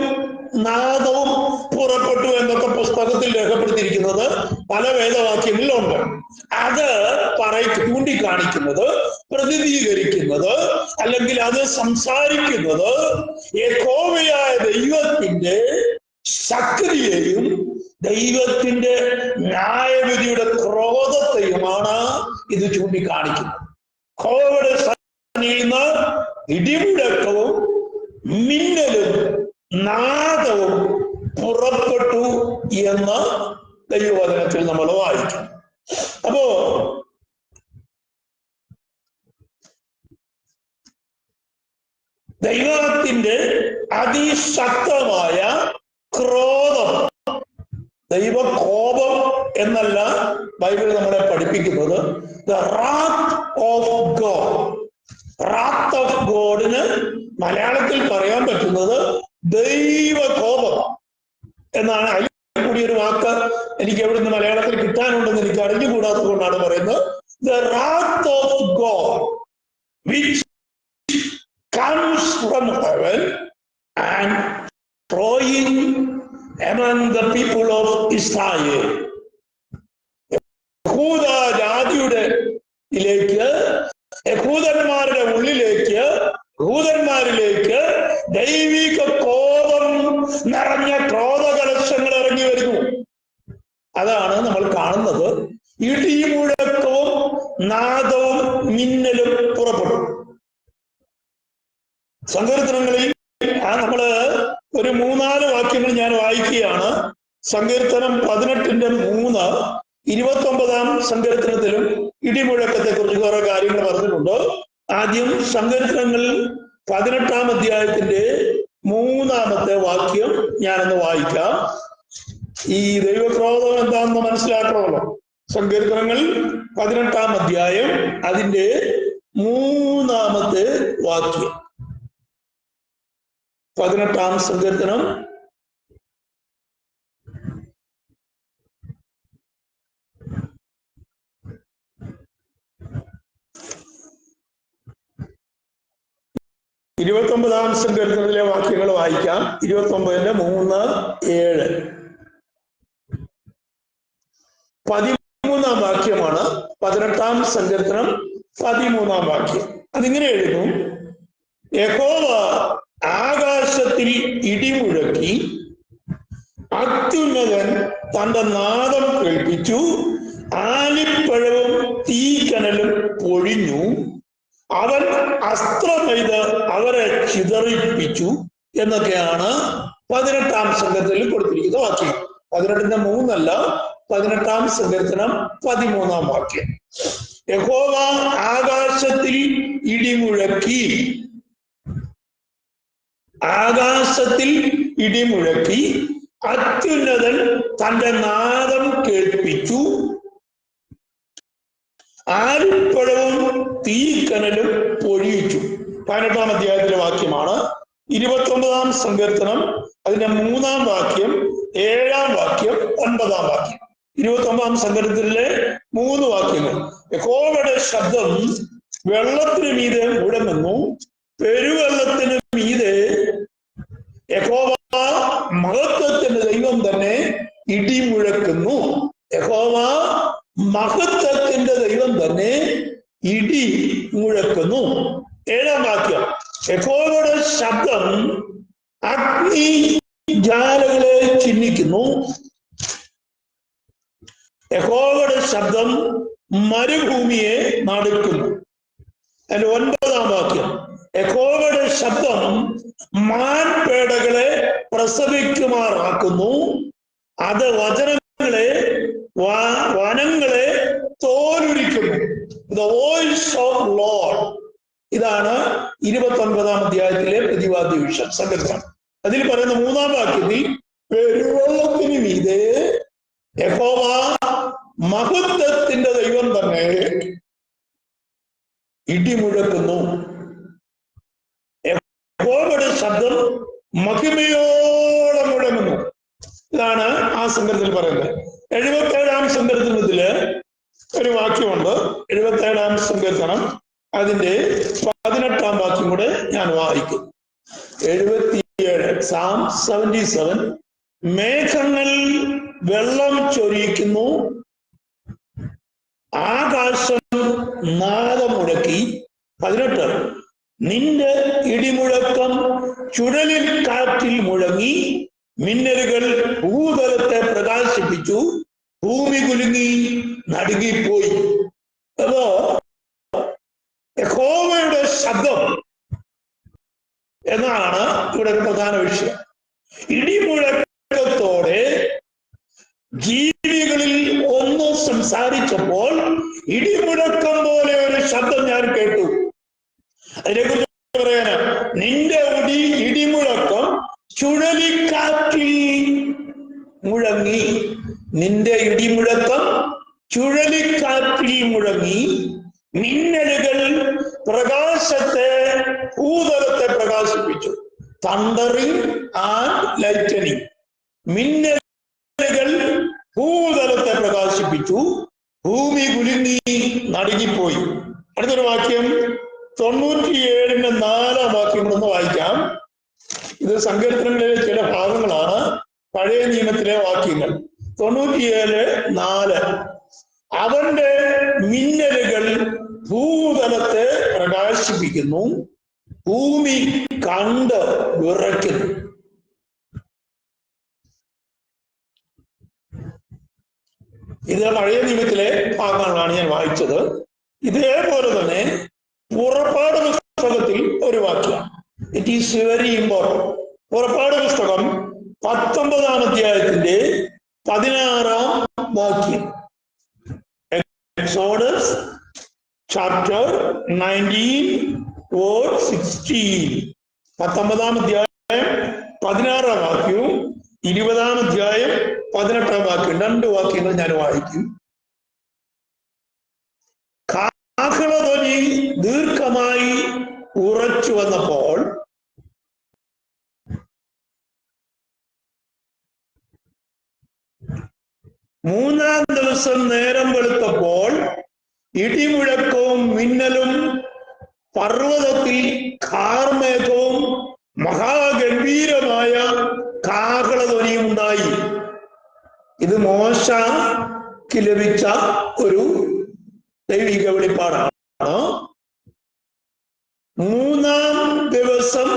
നാദവും പുറപ്പെട്ടു എന്നൊക്കെ പുസ്തകത്തിൽ രേഖപ്പെടുത്തിയിരിക്കുന്നത് പല വേദവാക്യങ്ങളിലുണ്ട്. അത് ചൂണ്ടിക്കാണിക്കുന്നത്, പ്രതിനിധീകരിക്കുന്നത്, അല്ലെങ്കിൽ അത് സംസാരിക്കുന്നത് യഹോവയായ ദൈവത്തിന്റെ ശക്തിയെയും ദൈവത്തിന്റെ ന്യായവിധിയുടെ ക്രോധത്തെയുമാണ് ഇത് ചൂണ്ടിക്കാണിക്കുന്നത്. യഹോവയുടെ സന്നിധിയിൽ നിന്ന് ഇടിമുഴക്കവും മിന്നലും നാദവും പുറപ്പെട്ടു എന്ന് ദൈവവചനത്തിൽ നമ്മൾ വായിക്കും. അപ്പോ ദൈവത്തിന്റെ അതിശക്തമായ ക്രോധം, ദൈവകോപം എന്നല്ല ബൈബിൾ നമ്മളെ പഠിപ്പിക്കുന്നത്. The wrath of God. Wrath of ഗോഡിന് മലയാളത്തിൽ പറയാൻ പറ്റുന്നത് ദൈവകോപം എന്നാണ്. അതിൽ കൂടി ഒരു വാക്ക് എനിക്ക് എവിടെ നിന്ന് മലയാളത്തിൽ കിട്ടാനുണ്ടെന്ന് എനിക്ക് അറിഞ്ഞുകൂടാത്തത് കൊണ്ടാണ് പറയുന്നത്. The wrath of God which comes from heaven and throwing among the people of Israel. യഹൂദ ജാതിയുടെ യഹൂദന്മാരുടെ ഉള്ളിലേക്ക്, യഹൂദന്മാരിലേക്ക് ദൈവിക കോപം നിറഞ്ഞ ക്രോധകലശങ്ങൾ ഇറങ്ങി വരുന്നു. അതാണ് നമ്മൾ കാണുന്നത്. ഇടിമുഴക്കവും നാദവും മിന്നലും പുറപ്പെടും. സങ്കീർത്തനങ്ങളിൽ നമ്മള് ഒരു 3-4 വാക്യങ്ങൾ ഞാൻ വായിക്കുകയാണ്. സങ്കീർത്തനം 18:3, 29-ാം സങ്കീർത്തനത്തിലും ഇടിമുഴക്കത്തെ കുറിച്ച് കുറെ കാര്യങ്ങൾ പറഞ്ഞിട്ടുണ്ട്. ആദ്യം സങ്കീർത്തനങ്ങൾ 18-ാം അധ്യായത്തിന്റെ 3-ാമത്തെ വാക്യം ഞാനൊന്ന് വായിക്കാം. ഈ ദൈവക്രോധം എന്താണെന്ന് മനസ്സിലാക്കണമല്ലോ. സങ്കീർത്തനങ്ങൾ 18-ാം അധ്യായം അതിന്റെ 3-ാമത്തെ വാക്യം. 18-ാം സങ്കീർത്തനം ാം സങ്കീർത്തനത്തിലെ വാക്യങ്ങൾ വായിക്കാം. 29:3-7 13-ാം വാക്യമാണ് 18-ാം സങ്കീർത്തനം 13-ാം വാക്യം. അതിങ്ങനെ എഴുതുന്നു: യഹോവ ആകാശത്തിൽ ഇടിമുഴക്കി, അത്യുന്നതൻ തന്റെ നാദം കേൾപ്പിച്ചു, ആലിപ്പഴവും തീക്കനലും പൊഴിഞ്ഞു, അവൻ അസ്ത്രമെയ്ത് അവരെ ചിതറിപ്പിച്ചു എന്നൊക്കെയാണ് 18-ാം സങ്കീർത്തനത്തിൽ കൊടുത്തിരിക്കുന്ന വാക്യം. 18-3 18-ാം സങ്കീർത്തനം 13-ാം വാക്യം. യഹോവ ആകാശത്തിൽ ഇടിമുഴക്കി, ആകാശത്തിൽ ഇടിമുഴക്കി, അത്യുന്നതൻ തന്റെ നാദം കേൾപ്പിച്ചു, ആലിപ്പഴവും തീക്കനലും പൊഴിയിച്ചു. 18-ാം അധ്യായത്തിലെ വാക്യമാണ്. 29-ാം സങ്കീർത്തനം അതിന്റെ 3-ാം വാക്യം, 7-ാം വാക്യം, 9-ാം വാക്യം. 29-ാം സങ്കീർത്തനത്തിലെ 3 വാക്യങ്ങൾ. യഹോവയുടെ ശബ്ദം വെള്ളത്തിന് മീതെ മുഴങ്ങുന്നു, പെരുവെള്ളത്തിന് മീതെ യഹോവ മഹത്വത്തിന്റെ ദൈവം തന്നെ ഇടിമുഴക്കുന്നു. യഹോവ മഹത്വത്തിന്റെ ദൈവം തന്നെ ഇടി മുഴക്കുന്നു. 7-ാം വാക്യം. യഹോവയുടെ ശബ്ദം അഗ്നി ജ്വാലകളെ ചിഹ്നിക്കുന്നു. യഹോവയുടെ ശബ്ദം മരുഭൂമിയെ നടുക്കുന്നു. അതിന്റെ 9-ാം വാക്യം. യഹോവയുടെ ശബ്ദം മാൻപേടകളെ പ്രസവിക്കുമാറാക്കുന്നു, അത് വനങ്ങളെ തോലുരിക്കുന്നു. The voice of Lord. ഇതാണ് 29-ാം അധ്യായത്തിലെ പ്രതിവാദ്യ വിഷയം സങ്കീർത്തനം. അതിൽ പറയുന്ന 3-ാം വാക്യത്തിൽ പെരുവെള്ളത്തിന് മീതെ യഹോവ മഹത്വത്തിന്റെ ദൈവം തന്നെ ഇടിമുഴക്കുന്നു. യഹോവയുടെ ശബ്ദം മഹിമയോടെ മുഴങ്ങുന്നു. ഇതാണ് ആ സങ്കീർത്തനത്തിൽ പറയുന്നത്. 77-ാം സങ്കീർത്തനത്തില് ഒരു വാക്യമുണ്ട്. 77-ാം സങ്കീർത്തനം അതിന്റെ 18-ാം വാക്യം കൂടെ ഞാൻ വായിക്കും. 77 Psalm 77. മേഘങ്ങൾ വെള്ളം ചൊരിയിക്കുന്നു, ആകാശം നാദം മുഴക്കി. 18. നിന്റെ ഇടിമുഴക്കം ചുഴലിൽ കാറ്റിൽ മുഴങ്ങി, മിന്നലുകൾ ഭൂതലത്തെ പ്രകാശിപ്പിച്ചു, ഭൂമി കുലുങ്ങി നടുങ്ങിപ്പോയി. അപ്പോ യഹോവയുടെ ശബ്ദം എന്നാണ് ഇവിടെ ഒരു പ്രധാന വിഷയം. ഇടിമുഴക്കത്തോടെ ജീവികളിൽ ഒന്ന് സംസാരിച്ചപ്പോൾ ഇടിമുഴക്കം പോലെ ഒരു ശബ്ദം ഞാൻ കേട്ടു. അതിനെക്കുറിച്ച് പറയാനാ, നിന്റെ ഇടിമുഴക്കം ചുഴലിക്കാറ്റിൽ മുഴങ്ങി. നിന്റെ ഇടിമുഴക്കം ചുഴലിക്കാറ്റിൽ മുഴങ്ങി, മിന്നലുകൾ പ്രകാശത്തെ ഭൂതലത്തെ പ്രകാശിപ്പിച്ചു. Thundering and lightening. മിന്നലുകൾ ഭൂതലത്തെ പ്രകാശിപ്പിച്ചു, ഭൂമി കുലുങ്ങി നടുങ്ങിപ്പോയി. അടുത്തൊരു വാക്യം 97-ന്റെ 4-ാം വാക്യം ഒന്ന് വായിക്കാം. ഇത് സങ്കീർത്തനങ്ങളിലെ ചില ഭാഗങ്ങളാണ്, പഴയ നിയമത്തിലെ വാക്യങ്ങൾ. 97:4. അവന്റെ മിന്നലുകൾ ഭൂതലത്തെ പ്രകാശിപ്പിക്കുന്നു, ഭൂമി കണ്ട് വിറയ്ക്കുന്നു. ഇത് പഴയ നിയമത്തിലെ ഭാഗങ്ങളാണ് ഞാൻ വായിച്ചത്. ഇതേപോലെ തന്നെ പുറപ്പാട് പുസ്തകത്തിൽ ഒരു വാക്യം. It is very important. പുറപ്പാട് പുസ്തകം 19-ാം അധ്യായത്തിന്റെ 16-ാം വാക്യം. Exodus chapter 19:16. 19-ാം അധ്യായം 16-ാം വാക്യവും 20-ാം അധ്യായം 18-ാം വാക്യം. 2 വാക്യങ്ങൾ ഞാൻ വായിക്കും. കാഹളധ്വനി ദീർഘമായി ഉറച്ചു വന്നപ്പോൾ മൂന്നാം ദിവസം നേരം വെളുത്തപ്പോൾ ഇടിമുഴക്കവും മിന്നലും പർവ്വതത്തിൽ കാർമേഘവും മഹാഗംഭീരമായ കാഹളധ്വനിയും ഉണ്ടായി. ഇത് മോശയ്ക്ക് ലഭിച്ച ഒരു ദൈവിക വെളിപ്പാടാണ്. മൂന്നാം ദിവസം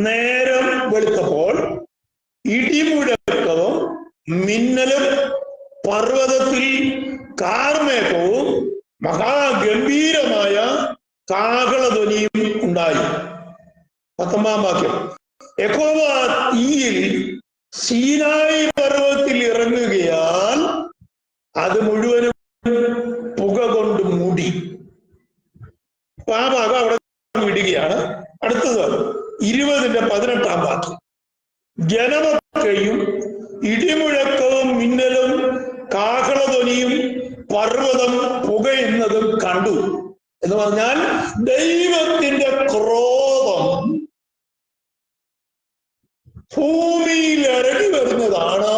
നേരം വെളുത്തപ്പോൾ ഇടിമുഴക്കവും മിന്നലും പർവ്വതത്തിൽ കാർമേഘവും മഹാഗംഭീരമായ കാഹളധ്വനിയും ഉണ്ടായി. 19 വാക്യം. യഹോവ തീയിൽ സീനായി പർവ്വതത്തിൽ ഇറങ്ങുകയാൽ അത് മുഴുവനും പുക കൊണ്ട് മൂടി. ആ ഭാഗം അവിടെ വിടുകയാണ്. അടുത്തത് 20:18 വാക്യം. ജനമൊക്കെയും ഇടിമുഴക്കവും മിന്നലും കാഹളധ്വനിയും പർവ്വതം പുകയുന്നതും കണ്ടു. എന്ന് പറഞ്ഞാൽ ദൈവത്തിന്റെ ക്രോധം ഭൂമിയിൽ ഇറങ്ങി വരുന്നതാണ്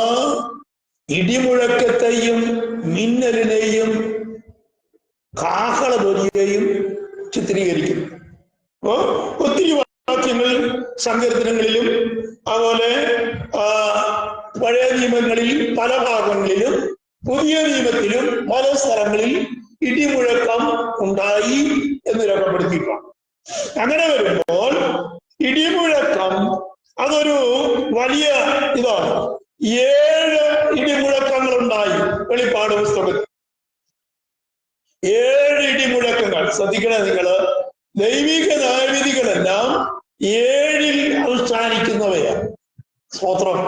ഇടിമുഴക്കത്തെയും മിന്നലിനെയും കാഹളധ്വനിയെയും ചിത്രീകരിക്കുന്നു. അപ്പോ ഒത്തിരി വാക്യങ്ങൾ സങ്കീർത്തനങ്ങളിലും അതുപോലെ പഴയ നിയമങ്ങളിൽ പല ഭാഗങ്ങളിലും പുതിയ നിയമത്തിലും പല സ്ഥലങ്ങളിൽ ഇടിമുഴക്കം ഉണ്ടായി എന്ന് രേഖപ്പെടുത്തിയിട്ടുണ്ട്. അങ്ങനെ വരുമ്പോൾ ഇടിമുഴക്കം അതൊരു വലിയ ഇതാണ്. 7 ഇടിമുഴക്കങ്ങൾ ഉണ്ടായി വെളിപ്പാട് പുസ്തകത്തിൽ. 7 ഇടിമുഴക്കങ്ങൾ. ശ്രദ്ധിക്കണേ നിങ്ങള്, ദൈവിക ന്യായവിധികളെല്ലാം 7-ൽ അവസാനിക്കുന്നവയാണ്. സ്തോത്രം.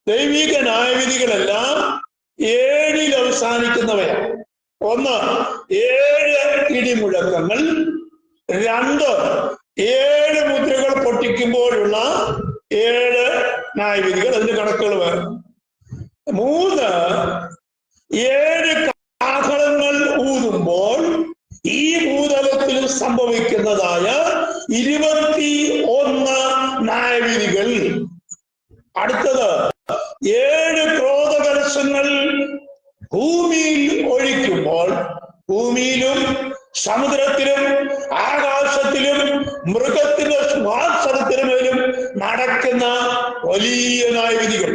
ദൈവിക ന്യായവിധികളെല്ലാം 7-ൽ അവസാനിക്കുന്നവയാണ്. 1, 7 ഇടിമുഴക്കങ്ങൾ. 2, 7 മുദ്രകൾ പൊട്ടിക്കുമ്പോഴുള്ള 7 ന്യായവിധികൾ, അതിന്റെ കണക്കുകൾ വേണം. 3, 7 കാഹളങ്ങൾ ഊതുമ്പോൾ ഈ ഭൂതലത്തിൽ സംഭവിക്കുന്നതായ 21 ന്യായവിധികൾ. അടുത്തത് 7 ക്രോധകലശങ്ങൾ ഭൂമിയിൽ ഒഴിക്കുമ്പോൾ ഭൂമിയിലും സമുദ്രത്തിലും ആകാശത്തിലും മൃഗത്തിന്റെ ശ്വാസത്തിനുമേലും നടക്കുന്ന വലിയ ന്യായവിധികൾ.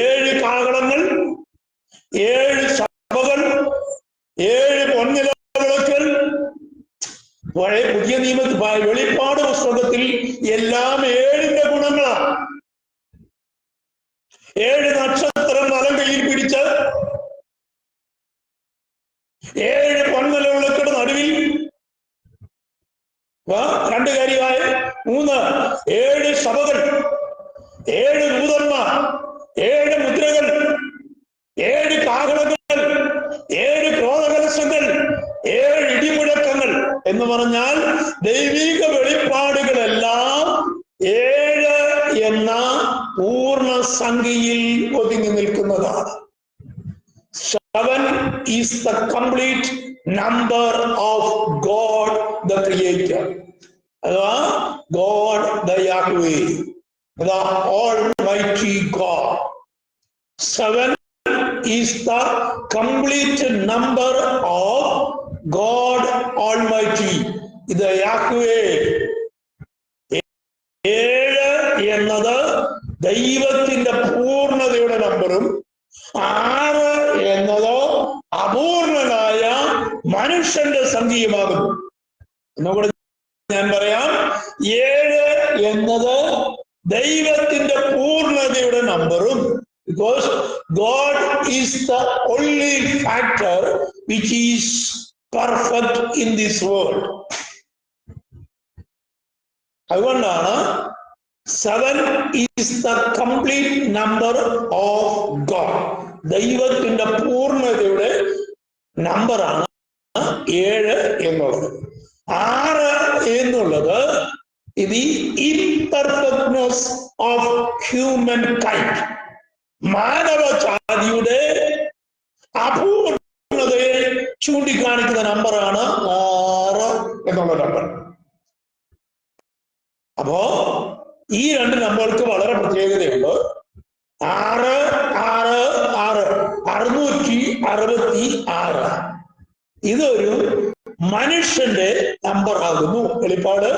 7 കാഹളങ്ങൾ, 7 സഭകൾ, 7 പൊൻനിലവിളക്കുകൾ. പഴയ പുതിയ നിയമത്തിൽ വെളിപ്പാട് പുസ്തകത്തിൽ എല്ലാം 7ന്റെ ഗുണങ്ങളാണ്. 7 നക്ഷത്രം വലം കയ്യിൽ പിടിച്ച് 7 പൊൻനിലവിളക്കുകളുടെ നടുവിൽ 2 കാര്യമായ 3, 7 സഭകൾ, 7 ദൂതന്മാർ, 7 മുദ്രകൾ, 7 കാഹളങ്ങൾ, 7 ക്രോധകലശങ്ങൾ, 7 ഇടിമുഴക്കങ്ങൾ എന്ന് പറഞ്ഞാൽ ദൈവിക വെളിപ്പാടുകളെല്ലാം 7 എന്ന പൂർണ്ണസംഖ്യയിൽ ഒതുങ്ങി നിൽക്കുന്നതാണ്. 7 is the complete number of God the Creator. അഥവാ God the Yahweh, the Almighty God. 7 is the complete number of God Almighty, the Yahweh. 7 എന്നത് ദൈവത്തിന്റെ പൂർണ്ണതയുടെ നമ്പറും 6 എന്നത് അപൂർണനായ മനുഷ്യന്റെ സംഖ്യയുമാകുന്നു. എന്നുകൂടെ ഞാൻ പറയാം. 7 എന്നത് ദൈവത്തിന്റെ പൂർണ്ണതയുടെ നമ്പറും, because God is the only factor which is perfect in this world. അതുകൊണ്ടാണ് 7 is the complete number of God. ദൈവത്തിന്റെ പൂർണ്ണതയുടെ നമ്പറാണ് 7 എന്നുള്ളത്. 6 എന്നുള്ളത് the imperfectness of humankind, മാനവജാതിയുടെ അപൂർണതയെ ചൂണ്ടിക്കാണിക്കുന്ന നമ്പറാണ് 6 എന്നുള്ള നമ്പർ. അപ്പോ ഈ 2 നമ്പർക്ക് വളരെ പ്രത്യേകതയുണ്ട്. 6, 6, 6, 666. ഇതൊരു മനുഷ്യന്റെ നമ്പർ ആകുന്നു. വെളിപ്പാട്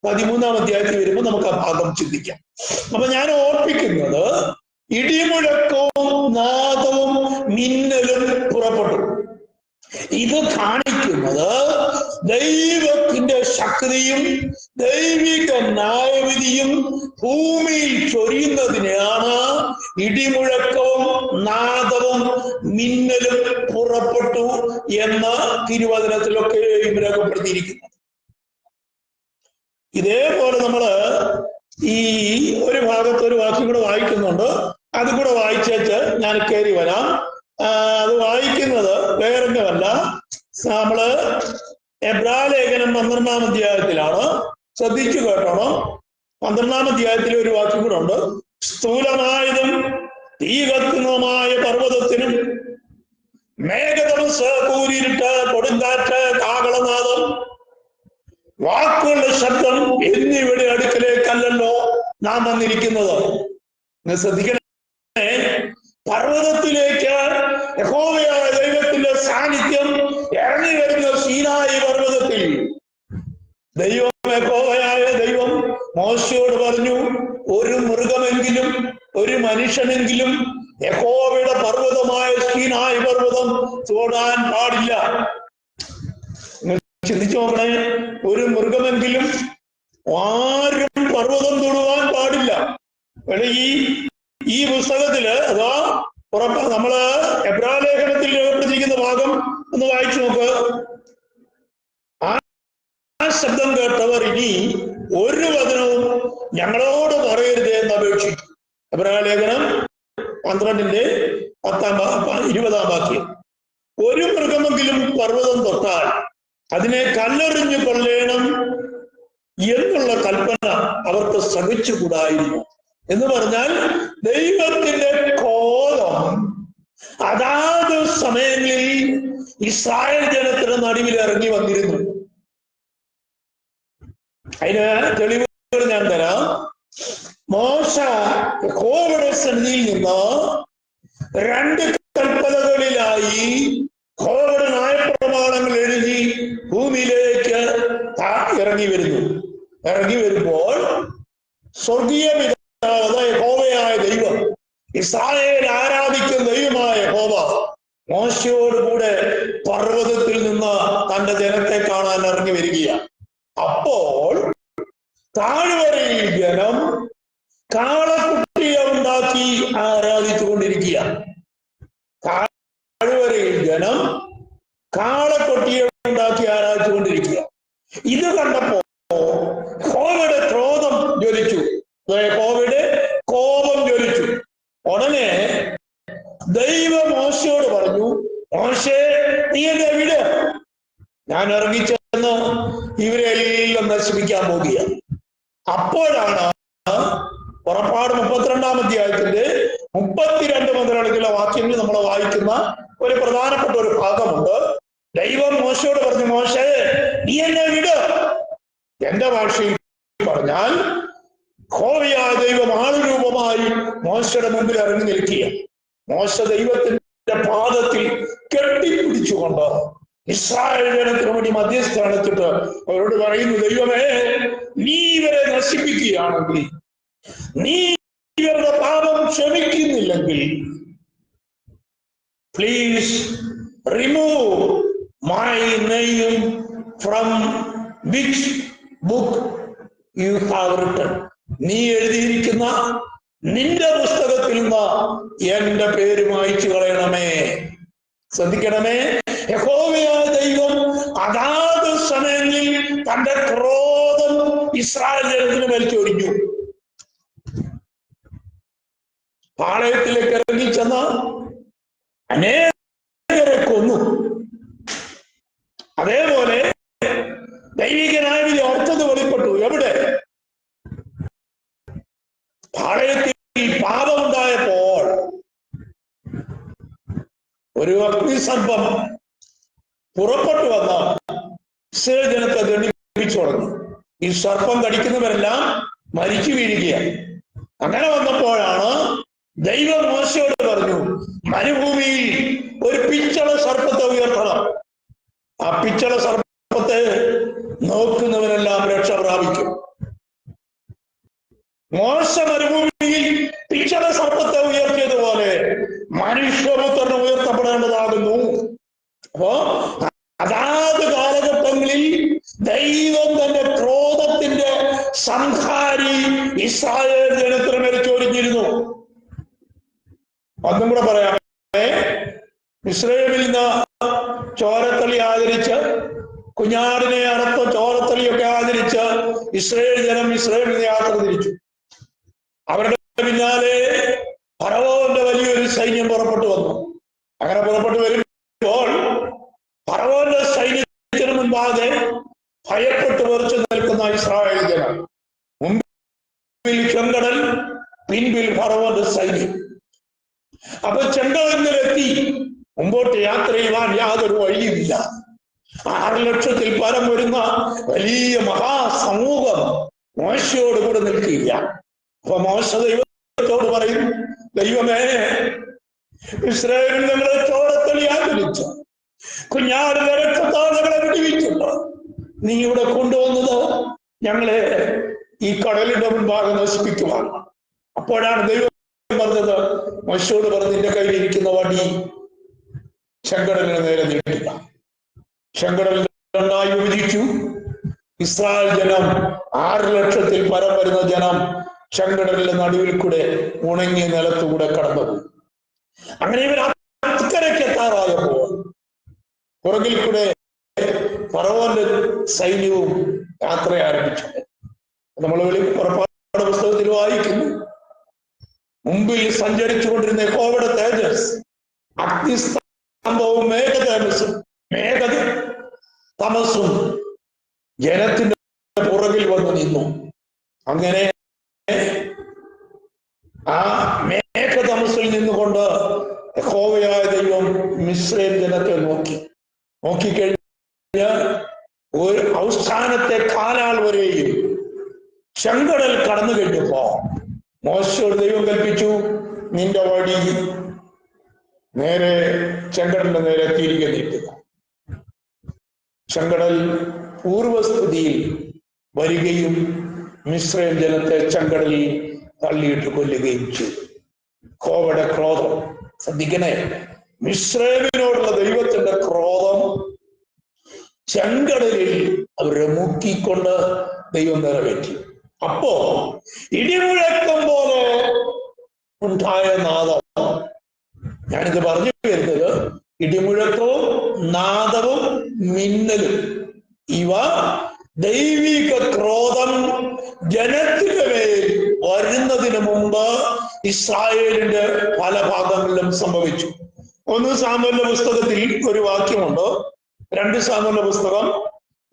13-ാം അധ്യായത്തിൽ വരുമ്പോൾ നമുക്ക് ആ ഭാഗം ചിന്തിക്കാം. അപ്പൊ ഞാൻ ഓർപ്പിക്കുന്നത്, ഇടിമുഴക്കവും നാദവും മിന്നലും പുറപ്പെട്ടു. ഇത് കാണിക്കുന്നത് ദൈവത്തിന്റെ ശക്തിയും ദൈവിക ന്യായവിധിയും ഭൂമിയിൽ ചൊരിയുന്നതിനെയാണ് ഇടിമുഴക്കവും നാദവും മിന്നലും പുറപ്പെട്ടു എന്ന് തിരുവചനത്തിലൊക്കെ രേഖപ്പെടുത്തിയിരിക്കുന്നു. ഇതേപോലെ നമ്മള് ഈ ഒരു ഭാഗത്ത് ഒരു വാക്യം കൂടെ വായിക്കുന്നുണ്ട്, അത് കൂടെ വായിച്ചേച്ച് ഞാൻ കയറി വരാം. അത് വായിക്കുന്നത് വേറൊന്നുമല്ല, നമ്മള് എബ്രായലേഖനം 12-ാം അധ്യായത്തിലാണ്. ശ്രദ്ധിച്ചു കേട്ടോണം. 12-ാം അധ്യായത്തിൽ ഒരു വാക്യം കൂടെ ഉണ്ട്. സ്ഥൂലമായതും തീ കത്തുന്നതുമായ പർവ്വതത്തിനും മേഘതമസ്, കൂരിരുട്ട്, കൊടുങ്കാറ്റ്, കാഹളനാദം, വാക്കുകളുടെ ശബ്ദം എന്നിവയുടെ അടുക്കലേക്കല്ലല്ലോ നാം വന്നിരിക്കുന്നത്. ശ്രദ്ധിക്കണേ, പർവ്വതത്തിലേക്ക് യഹോവയായ ദൈവത്തിന്റെ സാന്നിധ്യം ഇറങ്ങി വരുന്ന സീനായി പർവ്വതത്തിൽ ദൈവം, യഹോവയായ ദൈവം മോശയോട് പറഞ്ഞു, ഒരു മൃഗമെങ്കിലും ഒരു മനുഷ്യനെങ്കിലും യഹോവയുടെ പർവ്വതമായ സീനായി പർവ്വതം തൊടാൻ പാടില്ല. ചിന്തിച്ചു നോക്കണേ, ഒരു മൃഗമെങ്കിലും ആരും പർവ്വതം തൊടുവാൻ പാടില്ല. ഈ പുസ്തകത്തില് അതാ നമ്മള് എബ്രായലേഖനത്തിൽ രേഖപ്പെടുത്തിയിരിക്കുന്ന ഭാഗം ഒന്ന് വായിച്ചു നോക്ക്. ആ ശബ്ദം കേട്ടവർ ഇനി ഒരു വചനവും ഞങ്ങളോട് പറയരുത് എന്ന് അപേക്ഷിച്ചു. എബ്രായലേഖനം 12-ന്റെ 20 ഒരു മൃഗമെങ്കിലും പർവ്വതം തൊട്ടാൽ അതിനെ കല്ലെറിഞ്ഞു കൊള്ളേണം എന്നുള്ള കൽപ്പന അവർക്ക് സഹിച്ചുകൂടായിരുന്നു. എന്ന് പറഞ്ഞാൽ ദൈവത്തിന്റെ കോപം അതാത് സമയങ്ങളിൽ ഇസ്രായേൽ ജനത്തിന്റെ നടുവിൽ ഇറങ്ങി വന്നിരുന്നു. അതിന് തെളിവുകൾ ഞാൻ തരാം. മോശ യഹോവയുടെ സന്നിധിയിൽ നിന്ന് 2 കൽപ്പനകളിലായി യഹോവയുടെ ന്യായപ്രമാണങ്ങൾ എഴുതി ഭൂമിയിലേക്ക് ഇറങ്ങി വരുമ്പോൾ സ്വർഗീയ പിതാവ് യഹോവയായ ദൈവം, ഇസ്രായേൽ ആരാധിക്കുന്ന ദൈവമായ യഹോവ മോശയോടുകൂടെ പർവ്വതത്തിൽ നിന്ന് തന്റെ ജനത്തെ കാണാൻ ഇറങ്ങി വരികയാണ്. അപ്പോൾ താഴ്വരയിൽ ജനം കാളക്കുട്ടിയെ ഉണ്ടാക്കി ആരാധിച്ചുകൊണ്ടിരിക്കുക. താഴ്വരയിൽ ജനം കാളക്കുട്ടിയെ ഉണ്ടാക്കി ആരാധിച്ചുകൊണ്ടിരിക്കുക. ഇത് കണ്ടപ്പോ യഹോവയുടെ ക്രോധം ജ്വലിച്ചു, യഹോവയുടെ കോപം ജ്വലിച്ചു. ഉടനെ ദൈവം മോശയോട് പറഞ്ഞു, മോശേ, നീ എന്നെ വിട്, ഞാൻ ഇറങ്ങിച്ചെന്ന് ഇവരെല്ലാം നശിപ്പിക്കാൻ പോകുക. അപ്പോഴാണ് പുറപ്പാട് 32-ാം അധ്യായത്തിന്റെ 32 മുതലുള്ള വാക്യങ്ങൾ നമ്മൾ വായിക്കുന്ന ഒരു പ്രധാനപ്പെട്ട ഒരു ഭാഗമുണ്ട്. ദൈവം മോശയോട് പറഞ്ഞു, മോശേ, നീ എന്നെ വിട്. എന്റെ ഭാഷയിൽ പറഞ്ഞാൽ യഹോവയായ ദൈവം ആളുരൂപമായി മോശയുടെ മുമ്പിൽ ഇറങ്ങി നിൽക്കുക. മോശ ദൈവത്തിന്റെ പാദത്തിൽ കെട്ടിപ്പിടിച്ചുകൊണ്ട് ഇസ്രായേൽ ജനത്തിന് വേണ്ടി മധ്യസ്ഥാനത്തിട്ട് അവരോട് പറയുന്നു, ദൈവമേ, നീ ഇവരെ നശിപ്പിക്കുകയാണെങ്കിൽ, നീ ഇവരുടെ പാപം ക്ഷമിക്കുന്നില്ലെങ്കിൽ, please remove my name from which book you have written. നീ എഴുതിയിരിക്കുന്ന നിന്റെ പുസ്തകത്തിൽ നിന്ന് എന്റെ പേര് മായ്ച്ചു കളയണമേ. ശ്രദ്ധിക്കണമേ, യഹോവയായ ദൈവം അതാത് സമയങ്ങളിൽ തന്റെ ക്രോധം ഇസ്രായേൽ ജനത്തിന് വലിച്ചൊരിഞ്ഞു. പാളയത്തിലേക്ക് ഇറങ്ങിച്ചെന്ന് അനേകരെ കൊന്നു. അതേപോലെ ദൈവികനായ വിധി ഓർത്തത് വെളിപ്പെട്ടു. എവിടെ? പാളയത്തിൽ പാപമുണ്ടായപ്പോൾ ഒരു അഗ്നിസർപ്പം പുറപ്പെട്ടു വന്ന ഇസ്രായേൽ ജനത്തെ ദണ്ഡിപ്പിച്ചു തുടങ്ങി. ഈ സർപ്പം കടിക്കുന്നവരെല്ലാം മരിച്ചു വീഴുകയാണ്. അങ്ങനെ വന്നപ്പോഴാണ് ദൈവം മോശയോട് പറഞ്ഞു, മരുഭൂമിയിൽ ഒരു പിച്ചള സർപ്പത്തെ ഉയർത്തണം. ആ പിച്ചള സർപ്പത്തെ നോക്കുന്നവരെല്ലാം രക്ഷ പ്രാപിക്കും. മോശ മരുഭൂമിയിൽ പിച്ചള സർപ്പത്തെ ഉയർത്തിയതുപോലെ മനുഷ്യപുത്രന് ഉയർത്തപ്പെടേണ്ടതാകുന്നു. അപ്പോ അതാത് കാലഘട്ടങ്ങളിൽ ദൈവം തന്റെ ക്രോധത്തിന്റെ സംഹാരി ഇസ്രായേൽ ജനത്തിന് മരിച്ചൊരിഞ്ഞിരുന്നു. മിസ്രൈമിൽ നിന്ന് ചോരത്തളി ആദരിച്ച്, കുഞ്ഞാടിനെ അടക്ക ചോരത്തളിയൊക്കെ ആദരിച്ച് ഇസ്രായേൽ ജനം ഇസ്രായേലിൽ നിന്ന് യാത്ര തിരിച്ചു. അവരുടെ പിന്നാലെ ഫറവോന്റെ വലിയൊരു സൈന്യം പുറപ്പെട്ടു വന്നു. അങ്ങനെ പുറപ്പെട്ടു വരുമ്പോൾ ഫറവോന്റെ സൈന്യത്തിന് മുൻപാകെ ഭയപ്പെട്ട് വെറിച്ചു നിൽക്കുന്ന ഇസ്രായേൽ ജനം. മുമ്പിൽ ചെങ്കടൽ, പിൻപിൽ ഫറവോന്റെ സൈന്യം. അപ്പൊ ചെങ്കടലിലെത്തി മുമ്പോട്ട് യാത്ര ചെയ്യുവാൻ യാതൊരു വഴിയുമില്ല. 6 ലക്ഷത്തിൽ പരം വരുന്ന വലിയ മഹാസമൂഹം മോശയോട് കൂടെ നിൽക്കില്ല. അപ്പൊ മോശ ദൈവത്തോട് പറയും, ദൈവമേ, ഇസ്രായേലിൽ ഞങ്ങളെ ചോരത്തളി ആദരിച്ചു, കുഞ്ഞാടിന്റെ രക്തത്താൽ ഞങ്ങളെ വിടുവിച്ചുണ്ട്. നീ ഇവിടെ കൊണ്ടുവന്നത് ഞങ്ങളെ ഈ കടലിന്റെ മുൻപാകെ നശിപ്പിക്കുവാൻ. അപ്പോഴാണ് ദൈവം പറഞ്ഞത്, മോശയോട് പറഞ്ഞു, നിന്റെ കയ്യിലിരിക്കുന്ന വടി ചെങ്കടലിന് നേരെ നീട്ടില്ല. ചെങ്കടൽ 2 വിഭജിച്ചു. ഇസ്രായേൽ ജനം, 6 ലക്ഷത്തിൽ പരം വരുന്ന ജനം ചെങ്കടലിന്റെ നടുവിൽ കൂടെ ഉണങ്ങിയ നിലത്തുകൂടെ കടന്നുപോയി. അങ്ങനെ ഇവർ അക്കരയ്ക്ക് എത്താറായപ്പോൾ പുറകിൽ കൂടെ ഫറവോന്റെ സൈന്യവും യാത്ര ആരംഭിച്ചു. നമ്മൾ പുറപ്പാട് പുസ്തകത്തിൽ വായിക്കുന്നു, മുമ്പിൽ സഞ്ചരിച്ചു കൊണ്ടിരുന്ന യഹോവയുടെ തേജസ്, അഗ്നിസ്തംഭവും മേഘതമസ്സും ജനത്തിന്റെ പുറകിൽ വന്നു നിന്നു. അങ്ങനെ ആ മേഘതമസ്സിൽ നിന്നുകൊണ്ട് യഹോവയായ ദൈവം മിസ്രൈം ജനത്തെ നോക്കിക്കഴിഞ്ഞ് ഒരു അവസാനത്തെ കാലാൾ വരെയും ചെങ്കടൽ കടന്നു കഴിഞ്ഞപ്പോ മോശയോട് ദൈവം കൽപ്പിച്ചു, നിന്റെ വടി നേരെ ചെങ്കടലിന്റെ നേരെ തിരികെ നീട്ടുക. ചെങ്കടൽ പൂർവസ്ഥിതിയിൽ വരികയും മിസ്രൈം ജനത്തെ ചെങ്കടലിൽ തള്ളിയിട്ട് കൊല്ലുകയും ചെയ്തു. യഹോവയുടെ ക്രോധം, ശ്രദ്ധിക്കണേ, മിസ്രൈമിനോടുള്ള ദൈവത്തിന്റെ ക്രോധം ചെങ്കടലിൽ അവരെ മുക്കിക്കൊണ്ട് ദൈവം നിറവേറ്റി. അപ്പോ ഇടിമുഴക്കം പോലെ ഉണ്ടായ നാദം, ഞാനിത് പറഞ്ഞു വരുന്നത്, ഇടിമുഴക്കവും നാദവും മിന്നലും ഇവ ദൈവിക ക്രോധം ജനത്തിന്റെ മേൽ വരുന്നതിന് മുമ്പ് ഇസ്രായേലിന്റെ പല ഭാഗങ്ങളിലും സംഭവിച്ചു. 1 സാമുവേലിന്റെ പുസ്തകത്തിൽ ഒരു വാക്യമുണ്ട്, 2 സാമുവേലിന്റെ പുസ്തകം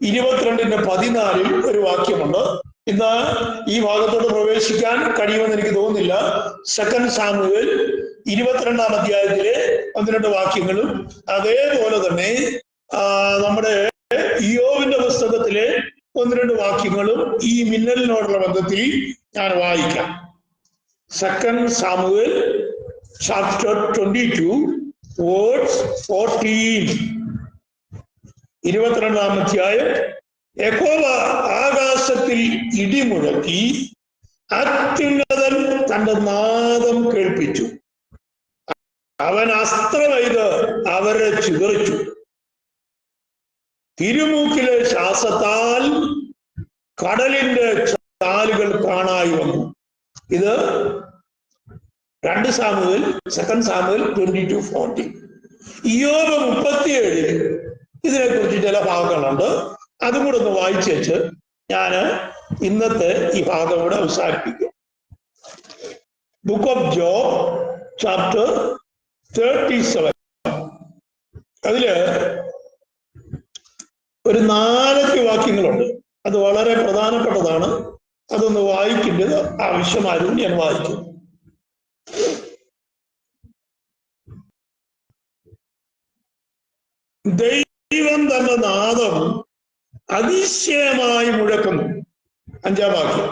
22:14 ഒരു വാക്യമുണ്ട്. ഇന്ന് ഈ ഭാഗത്തോട് പ്രവേശിക്കാൻ കഴിയുമെന്ന് എനിക്ക് തോന്നുന്നില്ല. 2 സാമുവേൽ 22-ാം അധ്യായത്തിലെ 12 വാക്യങ്ങളും അതേപോലെ തന്നെ നമ്മുടെ ഇയ്യോബിന്റെ പുസ്തകത്തിലെ 1-2 വാക്യങ്ങളും ഈ മിന്നലിനോടുള്ള ബന്ധത്തിൽ ഞാൻ വായിക്കാം. 2 സാമുവേൽ chapter 22 verse 14. 22-ാം അധ്യായം. യഹോവ ആകാശത്തിൽ ഇടിമുഴക്കി, അത്യുന്നതൻ തന്റെ നാദം കേൾപ്പിച്ചു, അവൻ അസ്ത്രമെയ്ത് അവരെ ചിതറിച്ചു, തിരുമൂക്കിലെ ശ്വാസത്താൽ കടലിന്റെ ചാലുകൾ കാണായി വന്നു. ഇത് 2 സാമുവേൽ 22:14. ഇയ്യോബ് 37 ഇതിനെക്കുറിച്ച് ചില ഭാഗങ്ങളുണ്ട്. അതും കൂടെ ഒന്ന് വായിച്ചു വെച്ച് ഞാൻ ഇന്നത്തെ ഈ ഭാഗം കൂടെ അവസാനിപ്പിക്കും. Book of job chapter 37. അതില് ഒരു 4 വാക്യങ്ങളുണ്ട്. അത് വളരെ പ്രധാനപ്പെട്ടതാണ്. അതൊന്ന് വായിക്കേണ്ടത് ആവശ്യമായിരുന്നു. ഞാൻ വായിക്കും. ദൈവം തന്റെ നാദം അതിശയമായി മുഴക്കുന്നു. 5-ാം വാക്യം.